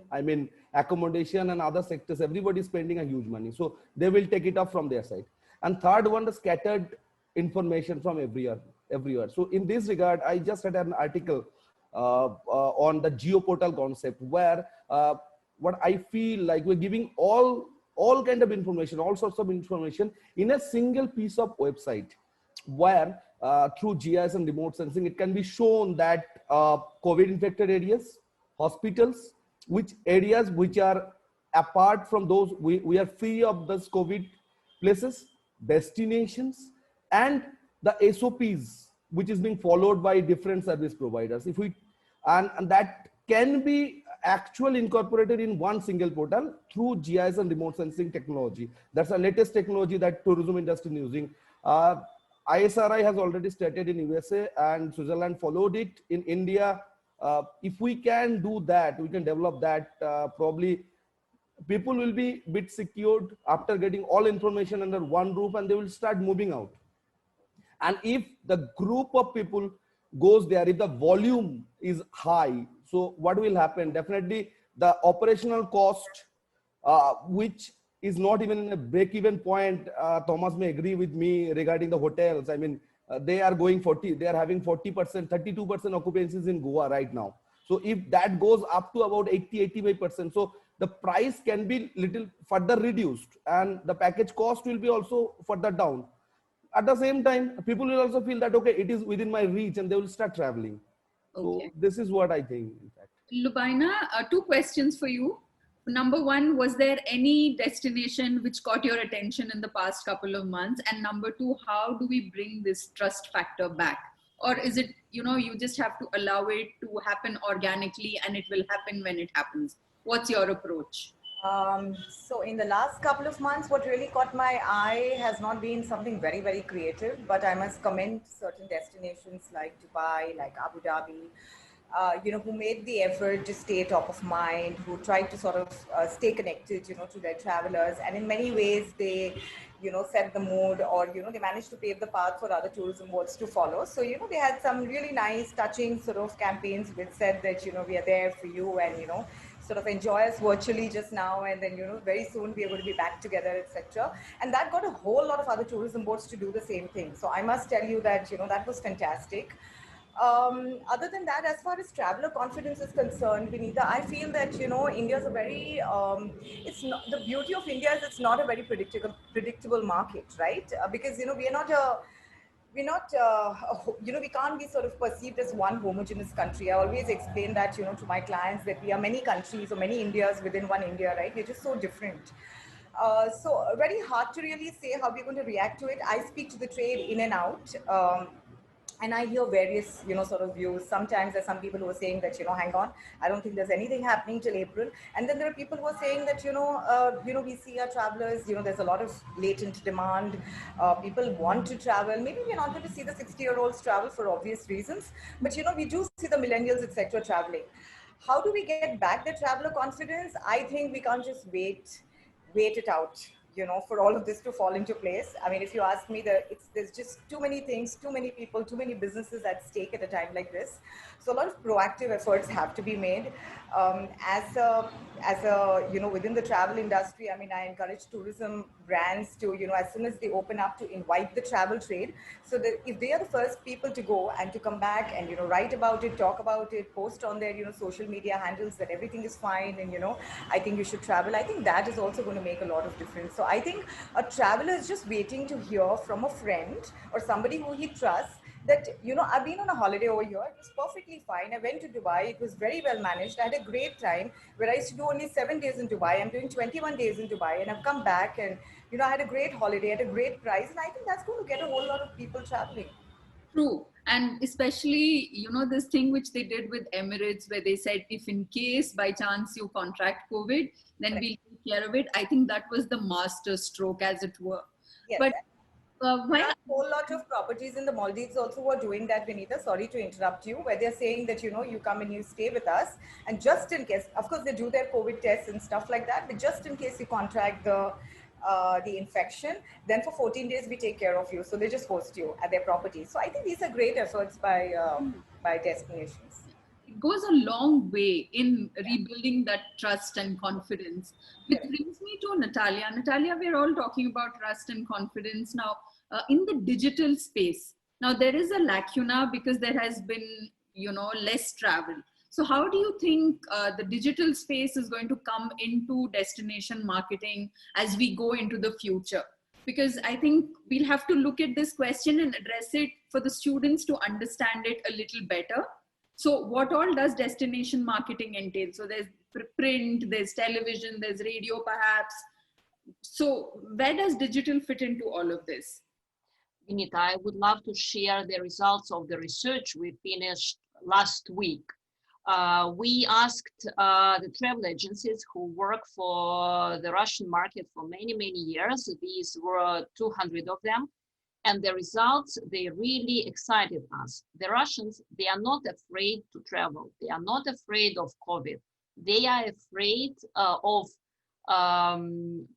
accommodation and other sectors, everybody is spending a huge money. So they will take it up from their side. And third one, the scattered information from everywhere. So in this regard, I just read an article on the geoportal concept, where what I feel like we're giving all kind of information, all sorts of information in a single piece of website, where through GIS and remote sensing, it can be shown that COVID infected areas, hospitals, which areas which are apart from those, we are free of this COVID places, destinations, and the SOPs, which is being followed by different service providers. If we, and that can be actually incorporated in one single portal through GIS and remote sensing technology. That's the latest technology that tourism industry is using. ISRI has already started in USA, and Switzerland followed it. In India, if we can do that, we can develop that, probably people will be a bit secured after getting all information under one roof, and they will start moving out. And if the group of people goes there, if the volume is high, so what will happen? Definitely the operational cost, which is not even in a break-even point. Thomas may agree with me regarding the hotels. They are going 40, they are having 40%, 32% occupancies in Goa right now. So if that goes up to about 80, 85%, so the price can be little further reduced, and the package cost will be also further down. At the same time, people will also feel that, okay, it is within my reach, and they will start traveling. Okay. So this is what I think, in fact. Lubaina, two questions for you. Number one, was there any destination which caught your attention in the past couple of months? And number two, how do we bring this trust factor back? Or is it, you just have to allow it to happen organically and it will happen when it happens? What's your approach? So in the last couple of months, what really caught my eye has not been something very, very creative, but I must commend certain destinations like Dubai, like Abu Dhabi, who made the effort to stay top of mind, who tried to sort of stay connected, to their travelers. And in many ways, they, set the mood, or, they managed to pave the path for other tourism boards to follow. So, they had some really nice, touching sort of campaigns which said that, we are there for you, and, sort of enjoy us virtually just now, and then, very soon we are going to be back together, etc. And that got a whole lot of other tourism boards to do the same thing. So I must tell you that, that was fantastic. Other than that, as far as traveler confidence is concerned, Vinita, I feel that, India is a very, it's not, the beauty of India is it's not a very predictable market, right? Because, we are not we're not, we can't be sort of perceived as one homogeneous country. I always explain that, to my clients that we are many countries or many Indias within one India, right? We're just so different. So very hard to really say how we're going to react to it. I speak to the trade in and out. And I hear various, sort of views. Sometimes there's some people who are saying that, hang on, I don't think there's anything happening till April. And then there are people who are saying that, we see our travelers, there's a lot of latent demand. People want to travel. Maybe we're not going to see the 60-year-olds travel for obvious reasons, but, we do see the millennials, etc., traveling. How do we get back the traveler confidence? I think we can't just wait it out, for all of this to fall into place. I mean, if you ask me, there's just too many things, too many people, too many businesses at stake at a time like this. So a lot of proactive efforts have to be made. As a, within the travel industry, I mean, I encourage tourism brands to, as soon as they open up, to invite the travel trade, so that if they are the first people to go and to come back and, write about it, talk about it, post on their, social media handles that everything is fine and, I think you should travel. I think that is also going to make a lot of difference. So I think a traveler is just waiting to hear from a friend or somebody who he trusts that, I've been on a holiday over here. It was perfectly fine. I went to Dubai. It was very well managed. I had a great time. Where I used to do only 7 days in Dubai, I'm doing 21 days in Dubai, and I've come back and, I had a great holiday at a great price. And I think that's going to get a whole lot of people traveling. True. And especially, this thing which they did with Emirates, where they said, if in case by chance you contract COVID, then we'll take care of it. I think that was the master stroke, as it were. Yes. But there are a whole lot of properties in the Maldives also who are doing that, Vinita. Sorry to interrupt you, where they're saying that, you come and you stay with us. And just in case, of course, they do their COVID tests and stuff like that. But just in case you contract the infection, then for 14 days we take care of you. So they just host you at their property. So I think these are great efforts by destinations. It goes a long way in rebuilding that trust and confidence. Which brings me to Natalia. Natalia, we're all talking about trust and confidence now. In the digital space, now there is a lacuna because there has been, less travel. So how do you think the digital space is going to come into destination marketing as we go into the future? Because I think we'll have to look at this question and address it for the students to understand it a little better. So what all does destination marketing entail? So there's print, there's television, there's radio perhaps. So where does digital fit into all of this? Vinita, I would love to share the results of the research we finished last week. We asked the travel agencies who work for the Russian market for many, many years. These were 200 of them. And the results, they really excited us. The Russians, they are not afraid to travel. They are not afraid of COVID. They are afraid of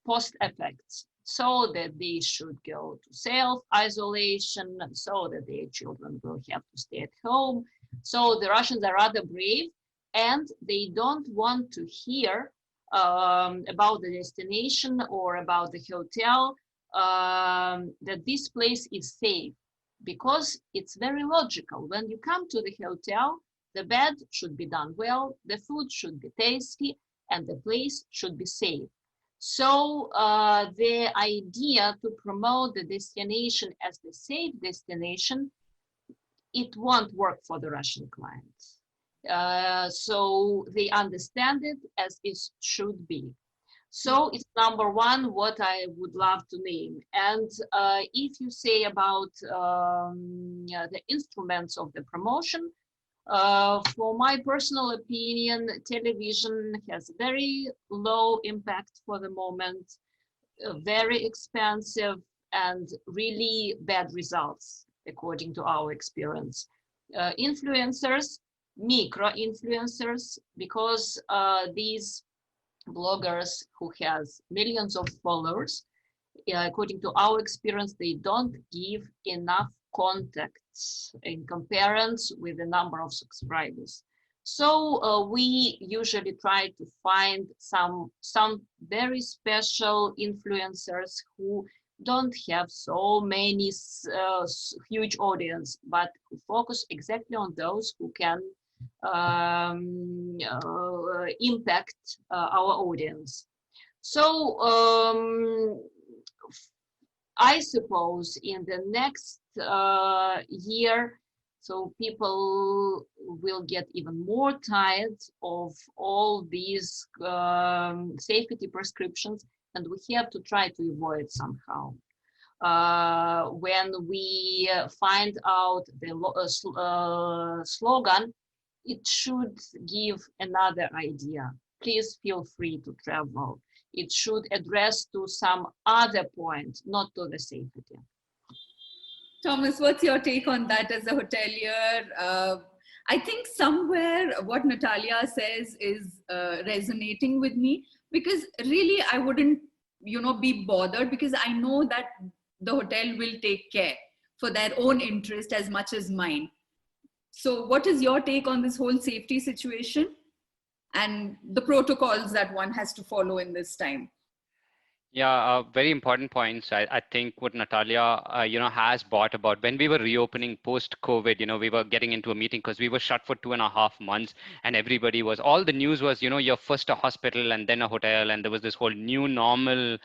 post effects, so that they should go to self-isolation, so that their children will have to stay at home. So the Russians are rather brave, and they don't want to hear about the destination or about the hotel, that this place is safe, because it's very logical. When you come to the hotel, the bed should be done well, the food should be tasty, and the place should be safe. So the idea to promote the destination as the safe destination, it won't work for the Russian clients. So they understand it as it should be. So it's number one, what I would love to name. And if you say about the instruments of the promotion, for my personal opinion, television has very low impact for the moment, very expensive, and really bad results, according to our experience. Influencers, micro-influencers, because these bloggers who has millions of followers, according to our experience, they don't give enough contacts in comparison with the number of subscribers. So we usually try to find some very special influencers who don't have so many huge audience, but who focus exactly on those who can impact our audience. So I suppose in the next year. So people will get even more tired of all these safety prescriptions, and we have to try to avoid somehow. When we find out the slogan, it should give another idea. Please feel free to travel. It should address to some other point, not to the safety. Thomas, what's your take on that as a hotelier? I think somewhere what Natalia says is resonating with me, because really I wouldn't, be bothered, because I know that the hotel will take care for their own interest as much as mine. So what is your take on this whole safety situation and the protocols that one has to follow in this time? Yeah, very important points. I think what Natalia, has brought about when we were reopening post-COVID, we were getting into a meeting because we were shut for 2.5 months, and everybody was, all the news was, you're first a hospital and then a hotel, and there was this whole new normal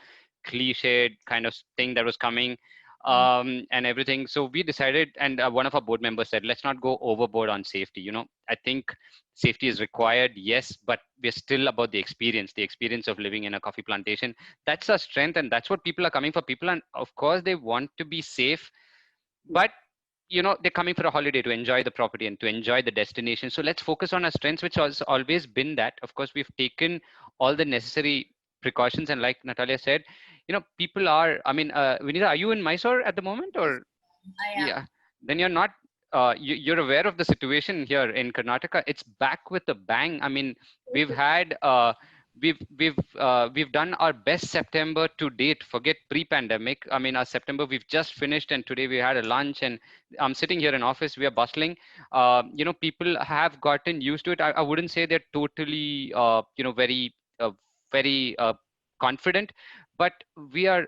cliched kind of thing that was coming. And everything. So we decided, and one of our board members said, let's not go overboard on safety. I think safety is required, yes, but we're still about the experience of living in a coffee plantation. That's our strength, and that's what people are coming for. People, and of course, they want to be safe, but they're coming for a holiday to enjoy the property and to enjoy the destination. So let's focus on our strengths, which has always been that. Of course, we've taken all the necessary precautions, and like Natalia said, people are, Vinita, are you in Mysore at the moment, or? I am. Yeah, then you're not, you're aware of the situation here in Karnataka. It's back with a bang. I mean, we've had, we've done our best September to date. Forget pre-pandemic. I mean, our September we've just finished, and today we had a lunch, and I'm sitting here in office. We are bustling. People have gotten used to it. I wouldn't say they're totally, very confident, but we are,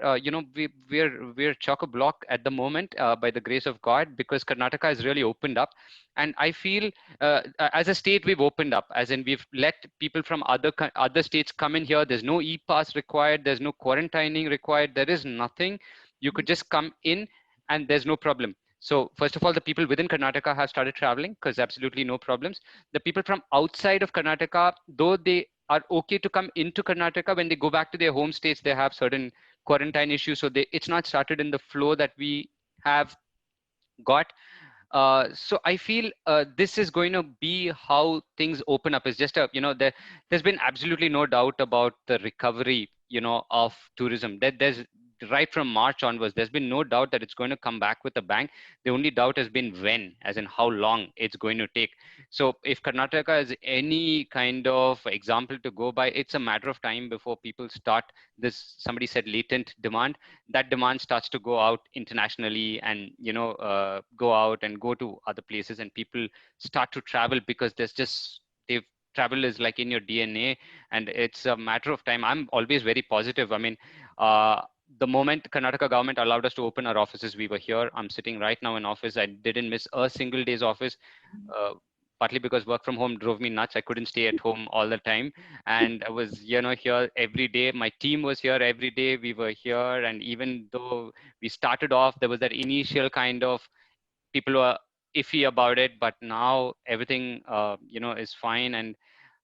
we're chock-a-block at the moment, by the grace of God, because Karnataka has really opened up. And I feel, as a state, we've opened up, as in we've let people from other states come in here. There's no e-pass required. There's no quarantining required. There is nothing. You could just come in, and there's no problem. So first of all, the people within Karnataka have started traveling because absolutely no problems. The people from outside of Karnataka, though they are okay to come into Karnataka, when they go back to their home states, they have certain quarantine issues. So it's not started in the flow that we have got. So I feel this is going to be how things open up. It's just there's been absolutely no doubt about the recovery, of tourism. There's right from March onwards, there's been no doubt that it's going to come back with a bang. The only doubt has been when, as in how long it's going to take. So if Karnataka is any kind of example to go by, it's a matter of time before people start this, somebody said latent demand, that demand starts to go out internationally and, go out and go to other places, and people start to travel because there's just, travel is like in your DNA, and it's a matter of time. I'm always very positive. I mean, the moment Karnataka government allowed us to open our offices, we were here. I'm sitting right now in office. I didn't miss a single day's office, partly because work from home drove me nuts. I couldn't stay at home all the time. And I was, here every day. My team was here every day. We were here. And even though we started off, there was that initial kind of people were iffy about it, but now everything, is fine. And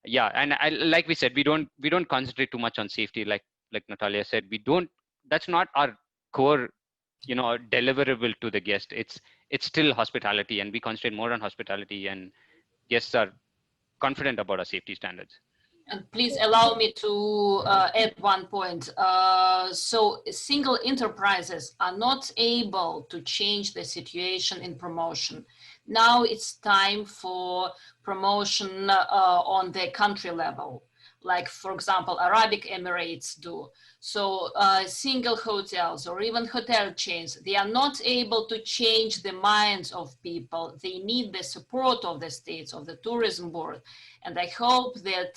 yeah, and like we said, we don't concentrate too much on safety. Like Natalia said, that's not our core, deliverable to the guest. It's still hospitality, and we concentrate more on hospitality, and guests are confident about our safety standards. And please allow me to add one point. So single enterprises are not able to change the situation in promotion. Now it's time for promotion on the country level, like, for example, Arabic Emirates do. So single hotels or even hotel chains, they are not able to change the minds of people. They need the support of the states, of the tourism board. And I hope that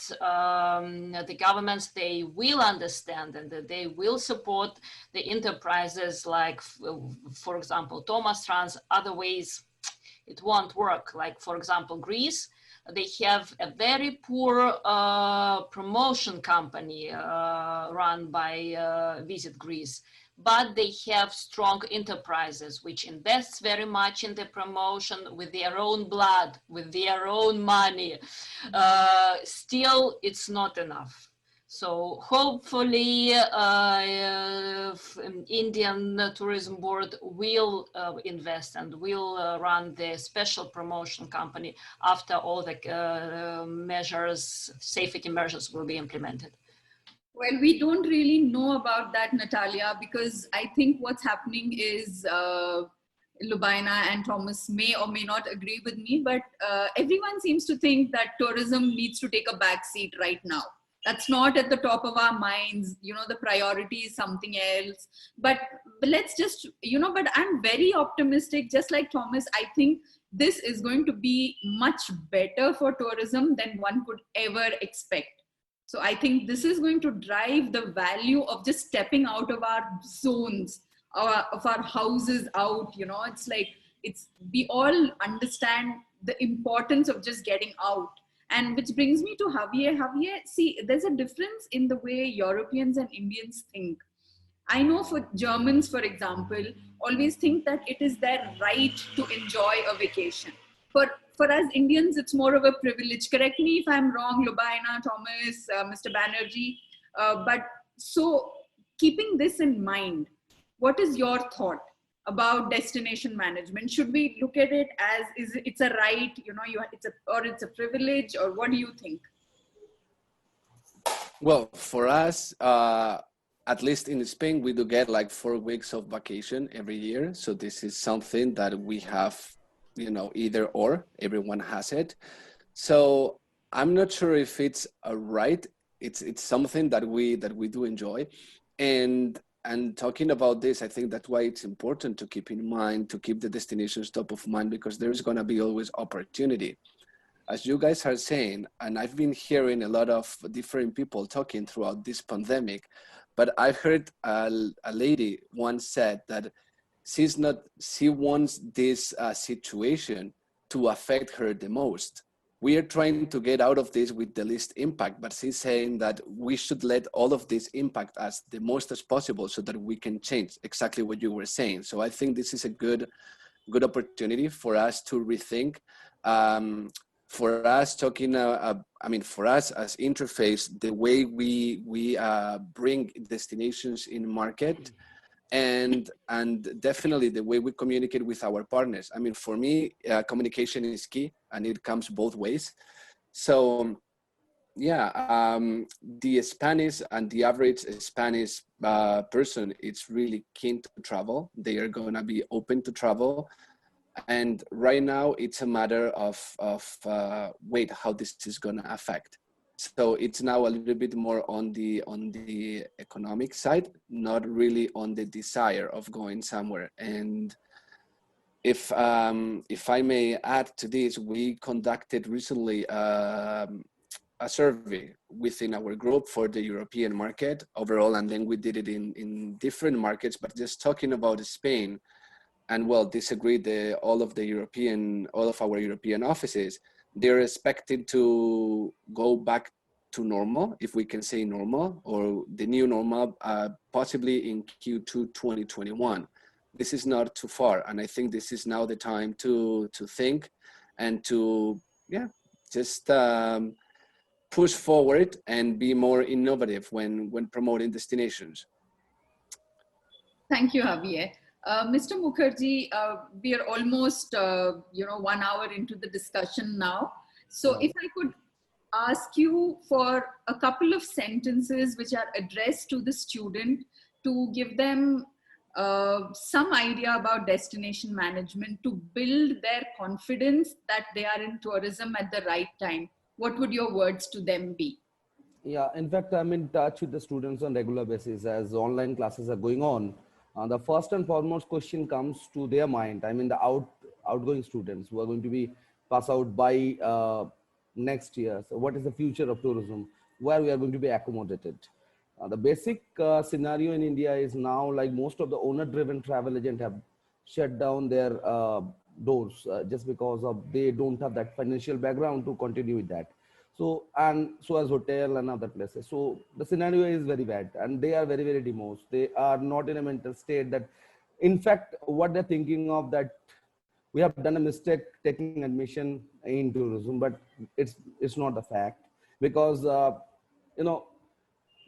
the governments, they will understand and that they will support the enterprises like, for example, Thomas Trans. Other ways, it won't work. Like, for example, Greece, they have a very poor promotion company run by Visit Greece. but they have strong enterprises which invests very much in the promotion with their own blood, with their own money. Still, it's not enough. So hopefully Indian Tourism Board will invest and will run the special promotion company after all the measures, safety measures will be implemented. Well, we don't really know about that, Natalia, because I think what's happening is Lubaina and Thomas may or may not agree with me, but everyone seems to think that tourism needs to take a back seat right now. That's not at the top of our minds. You know, the priority is something else. But let's just, you know, but I'm very optimistic, just like Thomas. I think this is going to be much better for tourism than one could ever expect. So I think this is going to drive the value of just stepping out of our zones, of our houses out. You know, it's like, we all understand the importance of just getting out. And which brings me to Javier. Javier, see, there's a difference in the way Europeans and Indians think. I know for Germans, for example, always think that it is their right to enjoy a vacation. For us Indians, it's more of a privilege. Correct me if I'm wrong, Lubaina, Thomas, Mr. Banerjee. But so keeping this in mind, what is your thought about destination management? Should we look at it as it's a right, you know, it's a privilege, or what do you think? Well, for us, at least in Spain, we do get like 4 weeks of vacation every year. So this is something that we have, you know, either or, everyone has it. So I'm not sure if it's a right. It's something that we do enjoy. And talking about this, I think that's why it's important to keep in mind, to keep the destinations top of mind, because there's going to be always opportunity. As you guys are saying, and I've been hearing a lot of different people talking throughout this pandemic, but I've heard a lady once said that she wants this situation to affect her the most. We are trying to get out of this with the least impact, but she's saying that we should let all of this impact us the most as possible so that we can change exactly what you were saying. So I think this is a good opportunity for us to rethink. For us talking, for us as Interface, the way we bring destinations in market, and definitely the way we communicate with our partners. I mean, for me, communication is key, and it comes both ways. So yeah, the Spanish and the average Spanish person, it's really keen to travel. They are going to be open to travel. And right now it's a matter of wait, how this is going to affect. So it's now a little bit more on the economic side, not really on the desire of going somewhere. And if I may add to this, we conducted recently a survey within our group for the European market overall, and then we did it in different markets, but just talking about Spain. And well, disagreed, all of our European offices, they're expected to go back to normal, if we can say normal, or the new normal, possibly in Q2 2021. This is not too far, and I think this is now the time to think and to just push forward and be more innovative when promoting destinations. Thank you, Javier. Mr. Mukherjee, we are almost 1 hour into the discussion now. So if I could ask you for a couple of sentences which are addressed to the student to give them some idea about destination management, to build their confidence that they are in tourism at the right time, what would your words to them be? Yeah, in fact, I'm in touch with the students on regular basis as online classes are going on. The first and foremost question comes to their mind. I mean, the outgoing students who are going to be pass out by next year. So what is the future of tourism? Where we are going to be accommodated? The basic scenario in India is now, like most of the owner-driven travel agents have shut down their doors just because of they don't have that financial background to continue with that. So, and so as hotel and other places. So the scenario is very bad and they are very, very demoted. They are not in a mental state that, in fact, what they're thinking of that we have done a mistake taking admission in tourism, but it's not a fact because, you know,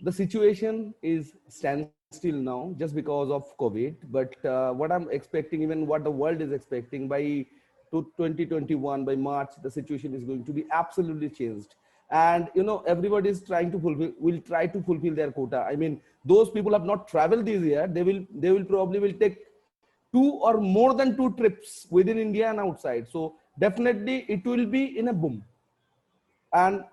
the situation is standstill now just because of COVID. But what I'm expecting, even what the world is expecting, by 2021, by March, the situation is going to be absolutely changed. And you know, everybody is trying to will try to fulfill their quota. I mean, those people have not traveled this year. They will probably will take 2 or more than 2 trips within India and outside. So definitely it will be in a boom. And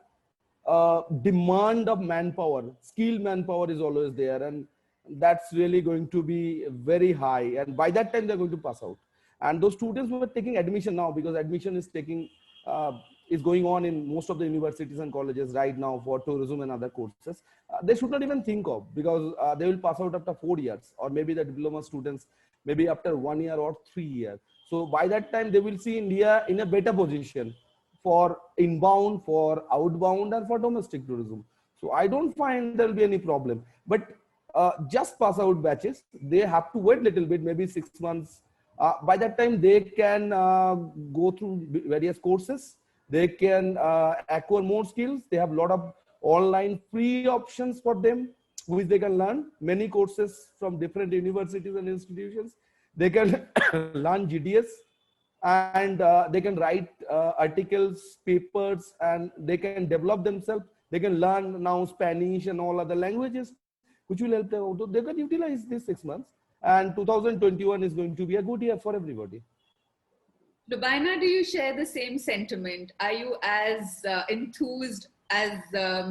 demand of manpower, skilled manpower is always there, and that's really going to be very high. And by that time, they're going to pass out. And those students who are taking admission now, because admission is is going on in most of the universities and colleges right now for tourism and other courses, they should not even think of, because they will pass out after 4 years, or maybe the diploma students maybe after 1 year or 3 years. So by that time, they will see India in a better position for inbound, for outbound, and for domestic tourism. So I don't find there will be any problem. But just pass out batches, they have to wait a little bit, maybe 6 months. By that time, they can go through various courses. They can acquire more skills. They have a lot of online free options for them, which they can learn. Many courses from different universities and institutions. They can learn GDS, and they can write articles, papers, and they can develop themselves. They can learn now Spanish and all other languages, which will help them. They can utilize these 6 months. And 2021 is going to be a good year for everybody. Lubaina, do you share the same sentiment? Are you as enthused as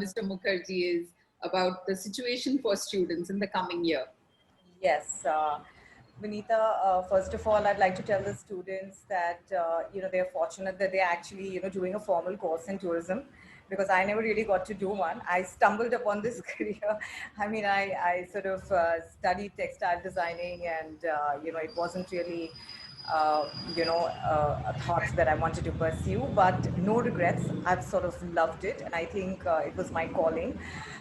Mr. Mukherjee is about the situation for students in the coming year? Yes. Vinita, first of all, I'd like to tell the students that, they're fortunate that they're actually, doing a formal course in tourism, because I never really got to do one. I stumbled upon this career. I mean, I sort of studied textile designing, and, it wasn't really, a thought that I wanted to pursue, but no regrets. I've sort of loved it, and I think it was my calling.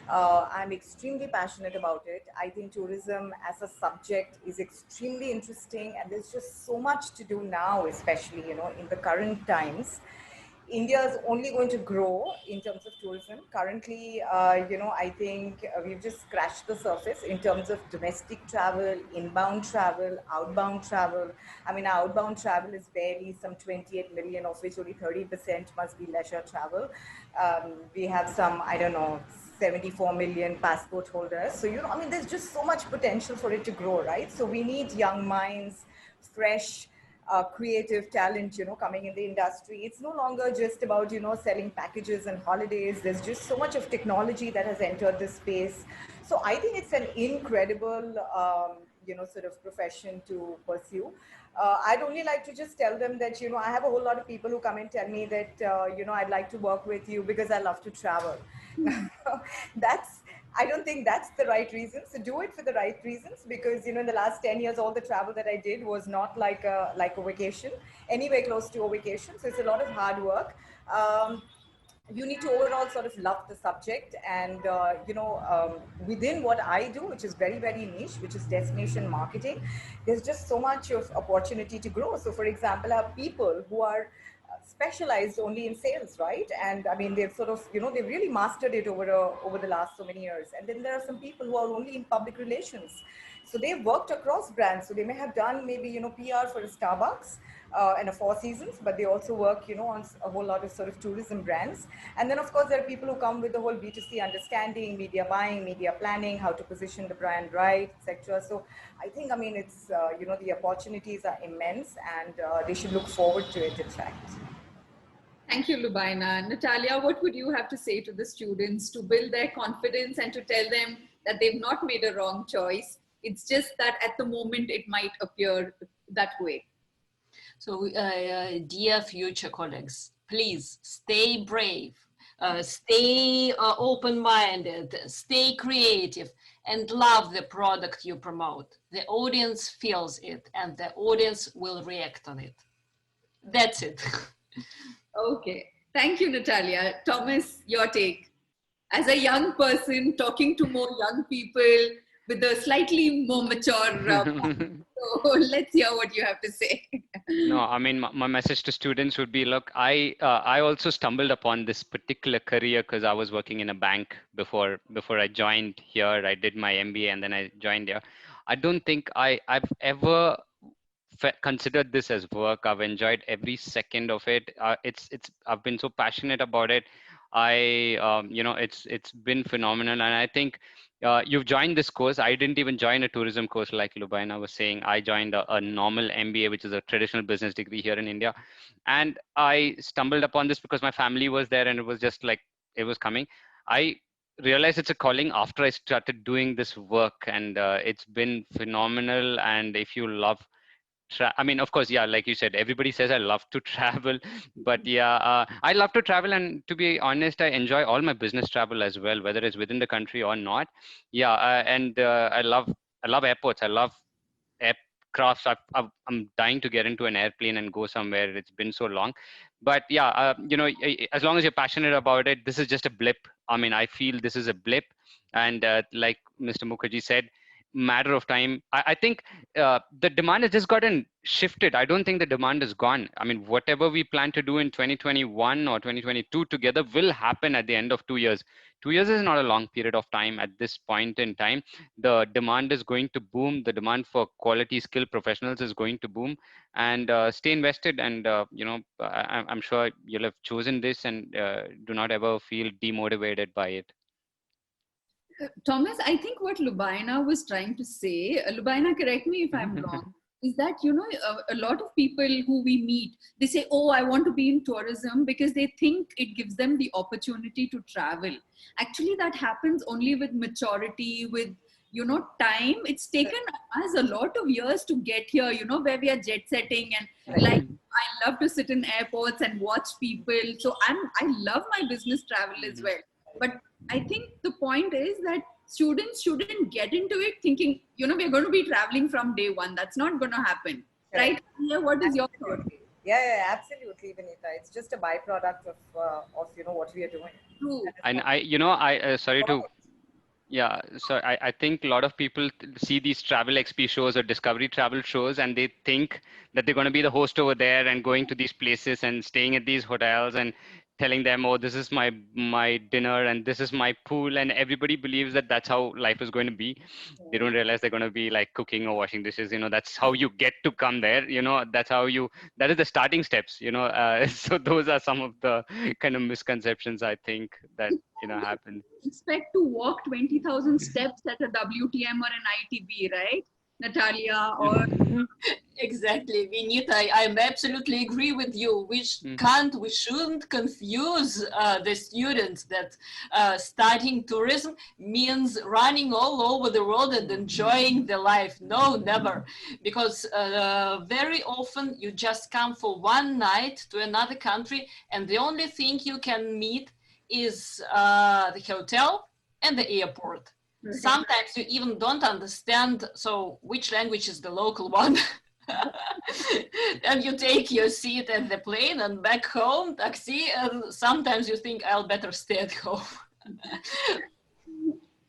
I'm extremely passionate about it. I think tourism as a subject is extremely interesting, and there's just so much to do now, especially, in the current times. India is only going to grow in terms of tourism. Currently, I think we've just scratched the surface in terms of domestic travel, inbound travel, outbound travel. I mean, our outbound travel is barely some 28 million, of which only 30% must be leisure travel. We have some, 74 million passport holders. So, there's just so much potential for it to grow, right? So we need young minds, fresh, creative talent, coming in the industry. It's no longer just about, selling packages and holidays. There's just so much of technology that has entered this space. So I think it's an incredible, sort of profession to pursue. I'd only like to just tell them that, I have a whole lot of people who come and tell me that, I'd like to work with you because I love to travel. I don't think that's the right reason. So do it for the right reasons, because, in the last 10 years, all the travel that I did was not like a vacation, anywhere close to a vacation. So it's a lot of hard work. You need to overall sort of love the subject, and, within what I do, which is very, very niche, which is destination marketing, there's just so much of opportunity to grow. So for example, I have people who are specialized only in sales, right? And I mean, they've sort of, they've really mastered it over the last so many years. And then there are some people who are only in public relations. So they've worked across brands. So they may have done maybe, PR for a Starbucks and a Four Seasons, but they also work, on a whole lot of sort of tourism brands. And then of course, there are people who come with the whole B2C understanding, media buying, media planning, how to position the brand right, etc. So I think, it's, the opportunities are immense, and they should look forward to it, in fact. Thank you, Lubaina. Natalia, what would you have to say to the students to build their confidence and to tell them that they've not made a wrong choice? It's just that at the moment it might appear that way. So, dear future colleagues, please stay brave, stay open-minded, stay creative, and love the product you promote. The audience feels it, and the audience will react on it. That's it. Okay. Thank you, Natalia. Thomas, your take. As a young person talking to more young people with a slightly more mature so let's hear what you have to say. No, I mean, my message to students would be, look, I also stumbled upon this particular career because I was working in a bank before I joined here. I did my MBA and then I joined here. I don't think I've ever considered this as work. I've enjoyed every second of it. I've been so passionate about it. It's been phenomenal, and I think you've joined this course. I didn't even join a tourism course like Lubaina was saying. I joined a normal MBA, which is a traditional business degree here in India, and I stumbled upon this because my family was there, and it was just like it was coming. I realized it's a calling after I started doing this work, and it's been phenomenal. And if you love I mean, of course, yeah, like you said, everybody says I love to travel, but yeah, I love to travel. And to be honest, I enjoy all my business travel as well, whether it's within the country or not. Yeah, and I love airports. I love aircrafts. I'm dying to get into an airplane and go somewhere. It's been so long, but yeah, as long as you're passionate about it, this is just a blip. I mean, I feel this is a blip, and like Mr. Mukherjee said, matter of time. I think the demand has just gotten shifted. I don't think the demand is gone. I mean, whatever we plan to do in 2021 or 2022 together will happen at the end of 2 years. 2 years is not a long period of time at this point in time. The demand is going to boom. The demand for quality skilled professionals is going to boom, and stay invested. And I'm sure you'll have chosen this, and do not ever feel demotivated by it. Thomas, I think what Lubaina was trying to say, Lubaina, correct me if I'm wrong, is that, a lot of people who we meet, they say, oh, I want to be in tourism because they think it gives them the opportunity to travel. Actually, that happens only with maturity, with, time. It's taken us a lot of years to get here, where we are jet setting. And like, I love to sit in airports and watch people. So I love my business travel as well. But I think the point is that students shouldn't get into it thinking, we're going to be traveling from day one. That's not going to happen. Right? Yeah, what is your thought? Yeah, absolutely, Vinita. It's just a byproduct of what we are doing. True. And I think a lot of people see these travel XP shows or discovery travel shows, and they think that they're going to be the host over there and going to these places and staying at these hotels and telling them, oh, this is my dinner and this is my pool, and everybody believes that that's how life is going to be. They don't realize they're going to be like cooking or washing dishes. That's how you get to come there. That is the starting steps. So those are some of the kind of misconceptions I think that happen. Expect to walk 20,000 steps at a WTM or an ITB, right, Natalia? Or Exactly, Vinita. I absolutely agree with you. We shouldn't confuse the students that studying tourism means running all over the world and enjoying the life. No, never. Because very often you just come for one night to another country, and the only thing you can meet is the hotel and the airport. Sometimes you even don't understand, so which language is the local one? And you take your seat at the plane and back home, taxi, and sometimes you think I'll better stay at home.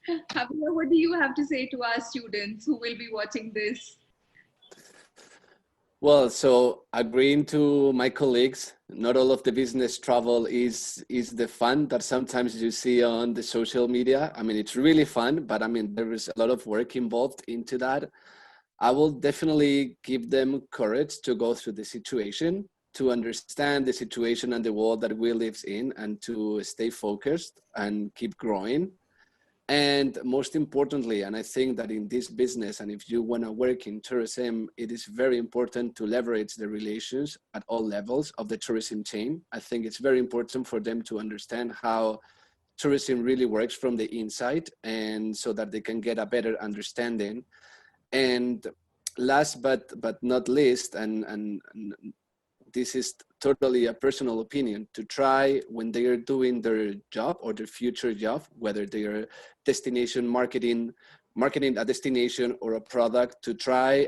Javier, what do you have to say to our students who will be watching this? Well, so agreeing to my colleagues, not all of the business travel is the fun that sometimes you see on the social media. I mean, it's really fun, but I mean, there is a lot of work involved into that. I will definitely give them courage to go through the situation, to understand the situation and the world that we live in, and to stay focused and keep growing. And most importantly, and I think that in this business, and if you want to work in tourism, it is very important to leverage the relations at all levels of the tourism chain. I think it's very important for them to understand how tourism really works from the inside, and so that they can get a better understanding. And last but not least, and this is totally a personal opinion, to try when they are doing their job or their future job, whether they are destination marketing a destination or a product, to try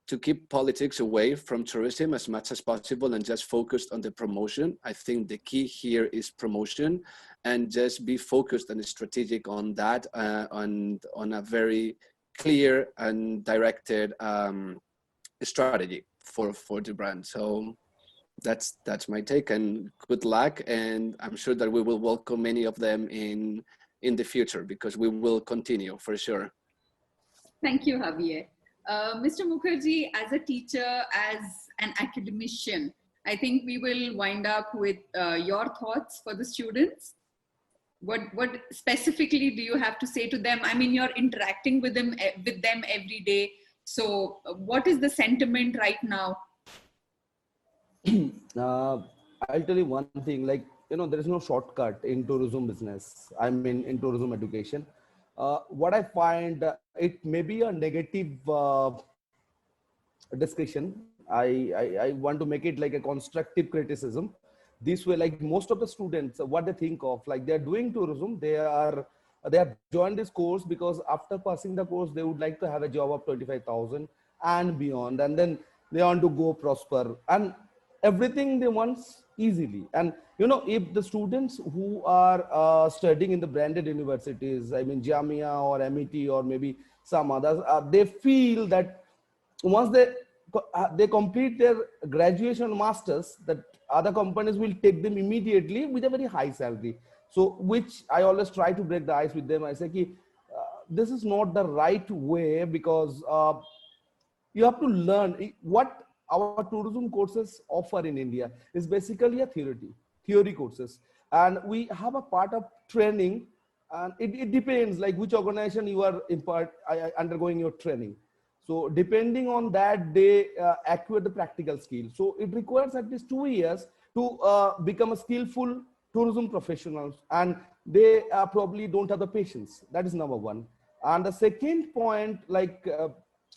to keep politics away from tourism as much as possible and just focused on the promotion. I think the key here is promotion, and just be focused and strategic on that, on a very clear and directed strategy for the brand. So that's my take, and good luck. And I'm sure that we will welcome many of them in the future, because we will continue for sure. Thank you, Javier. Mr. Mukherjee, as a teacher, as an academician, I think we will wind up with your thoughts for the students. What specifically do you have to say to them? I mean, you're interacting with them every day. So what is the sentiment right now? I'll tell you one thing, like, there is no shortcut in tourism business. I mean, in tourism education. What I find, it may be a negative discussion. I want to make it like a constructive criticism. This way, like most of the students, what they think of, like they're doing tourism, they have joined this course because after passing the course, they would like to have a job of 25,000 and beyond. And then they want to go prosper, and everything they want easily. And if the students who are studying in the branded universities, I mean Jamia or MET or maybe some others, they feel that once they complete their graduation masters, that other companies will take them immediately with a very high salary. So which I always try to break the ice with them. I say, this is not the right way, because you have to learn what our tourism courses offer in India is basically a theory courses. And we have a part of training, and it depends like which organization you are undergoing your training. So depending on that, they acquire the practical skill. So it requires at least 2 years to become a skillful tourism professionals, and they probably don't have the patience. That is number one. And the second point, like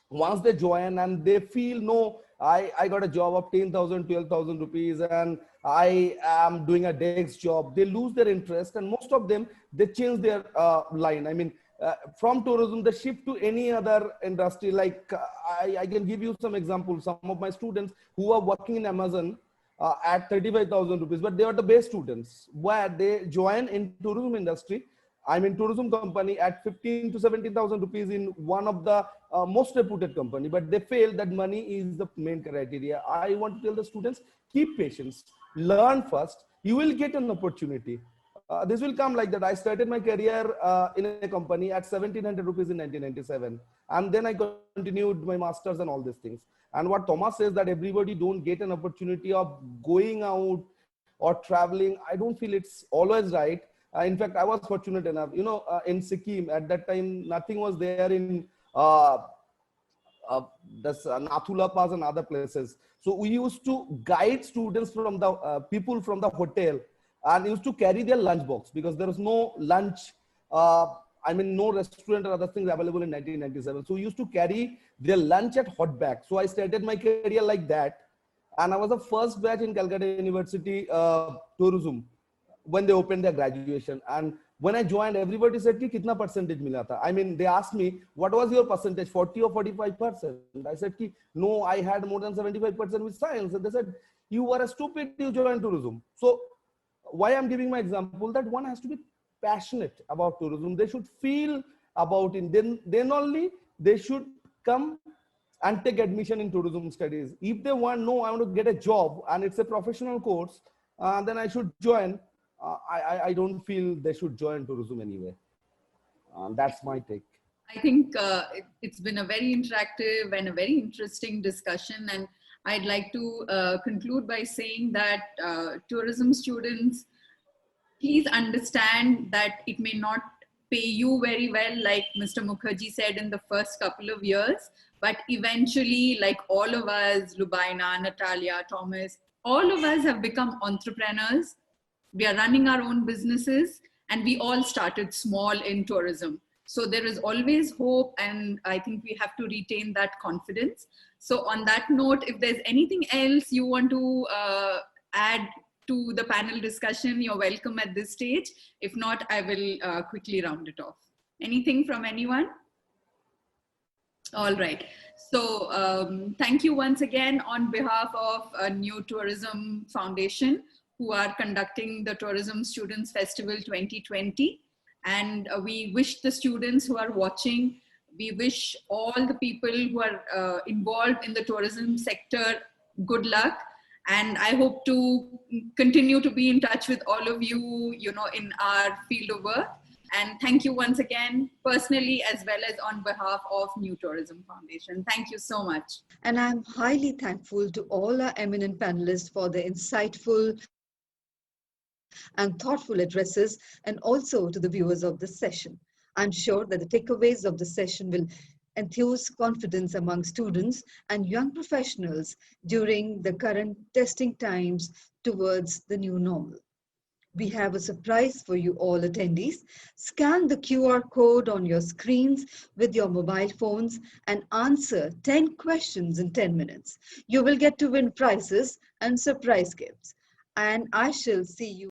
once they join and they feel, no, I got a job of 10,000, 12,000 rupees, and I am doing a day's job, they lose their interest, and most of them, they change their line. I mean, from tourism, they shift to any other industry. Like I can give you some examples. Some of my students who are working in Amazon at 35,000 rupees, but they are the best students, where they join in tourism industry. I'm in tourism company at 15 to 17,000 rupees in one of the most reputed company, but they fail. That money is the main criteria. I want to tell the students, keep patience, learn first, you will get an opportunity. This will come like that. I started my career in a company at 1,700 rupees in 1997. And then I continued my masters and all these things. And what Thomas says, that everybody don't get an opportunity of going out or traveling, I don't feel it's always right. In fact, I was fortunate enough, in Sikkim at that time, nothing was there in Nathula Pass and other places. So we used to guide students from the people from the hotel, and used to carry their lunch box, because there was no lunch, no restaurant or other things available in 1997. So we used to carry their lunch at hot bag. So I started my career like that. And I was the first batch in Calcutta University tourism when they opened their graduation. And when I joined, everybody said, kitna percentage mila tha? I mean, they asked me, what was your percentage, 40 or 45%? I said, no, I had more than 75% with science. And they said, you were a stupid, you joined tourism. So why I'm giving my example, that one has to be passionate about tourism. They should feel about it. Then only they should come and take admission in tourism studies. If they want, no, I want to get a job and it's a professional course, then I should join. I don't feel they should join tourism anyway. That's my take. I think it's been a very interactive and a very interesting discussion. And I'd like to conclude by saying that tourism students, please understand that it may not pay you very well, like Mr. Mukherjee said, in the first couple of years, but eventually, like all of us, Lubaina, Natalia, Thomas, all of us have become entrepreneurs. We are running our own businesses, and we all started small in tourism. So there is always hope, and I think we have to retain that confidence. So on that note, if there's anything else you want to add to the panel discussion, you're welcome at this stage. If not, I will quickly round it off. Anything from anyone? All right. So thank you once again on behalf of New Tourism Foundation, who are conducting the Tourism Students Festival 2020. And we wish the students who are watching, we wish all the people who are involved in the tourism sector good luck. And I hope to continue to be in touch with all of you, in our field of work. And thank you once again, personally, as well as on behalf of New Tourism Foundation. Thank you so much. And I'm highly thankful to all our eminent panelists for their insightful and thoughtful addresses, and also to the viewers of this session. I'm sure that the takeaways of the session will enthuse confidence among students and young professionals during the current testing times towards the new normal. We have a surprise for you all attendees. Scan the QR code on your screens with your mobile phones and answer 10 questions in 10 minutes. You will get to win prizes and surprise gifts. And I shall see you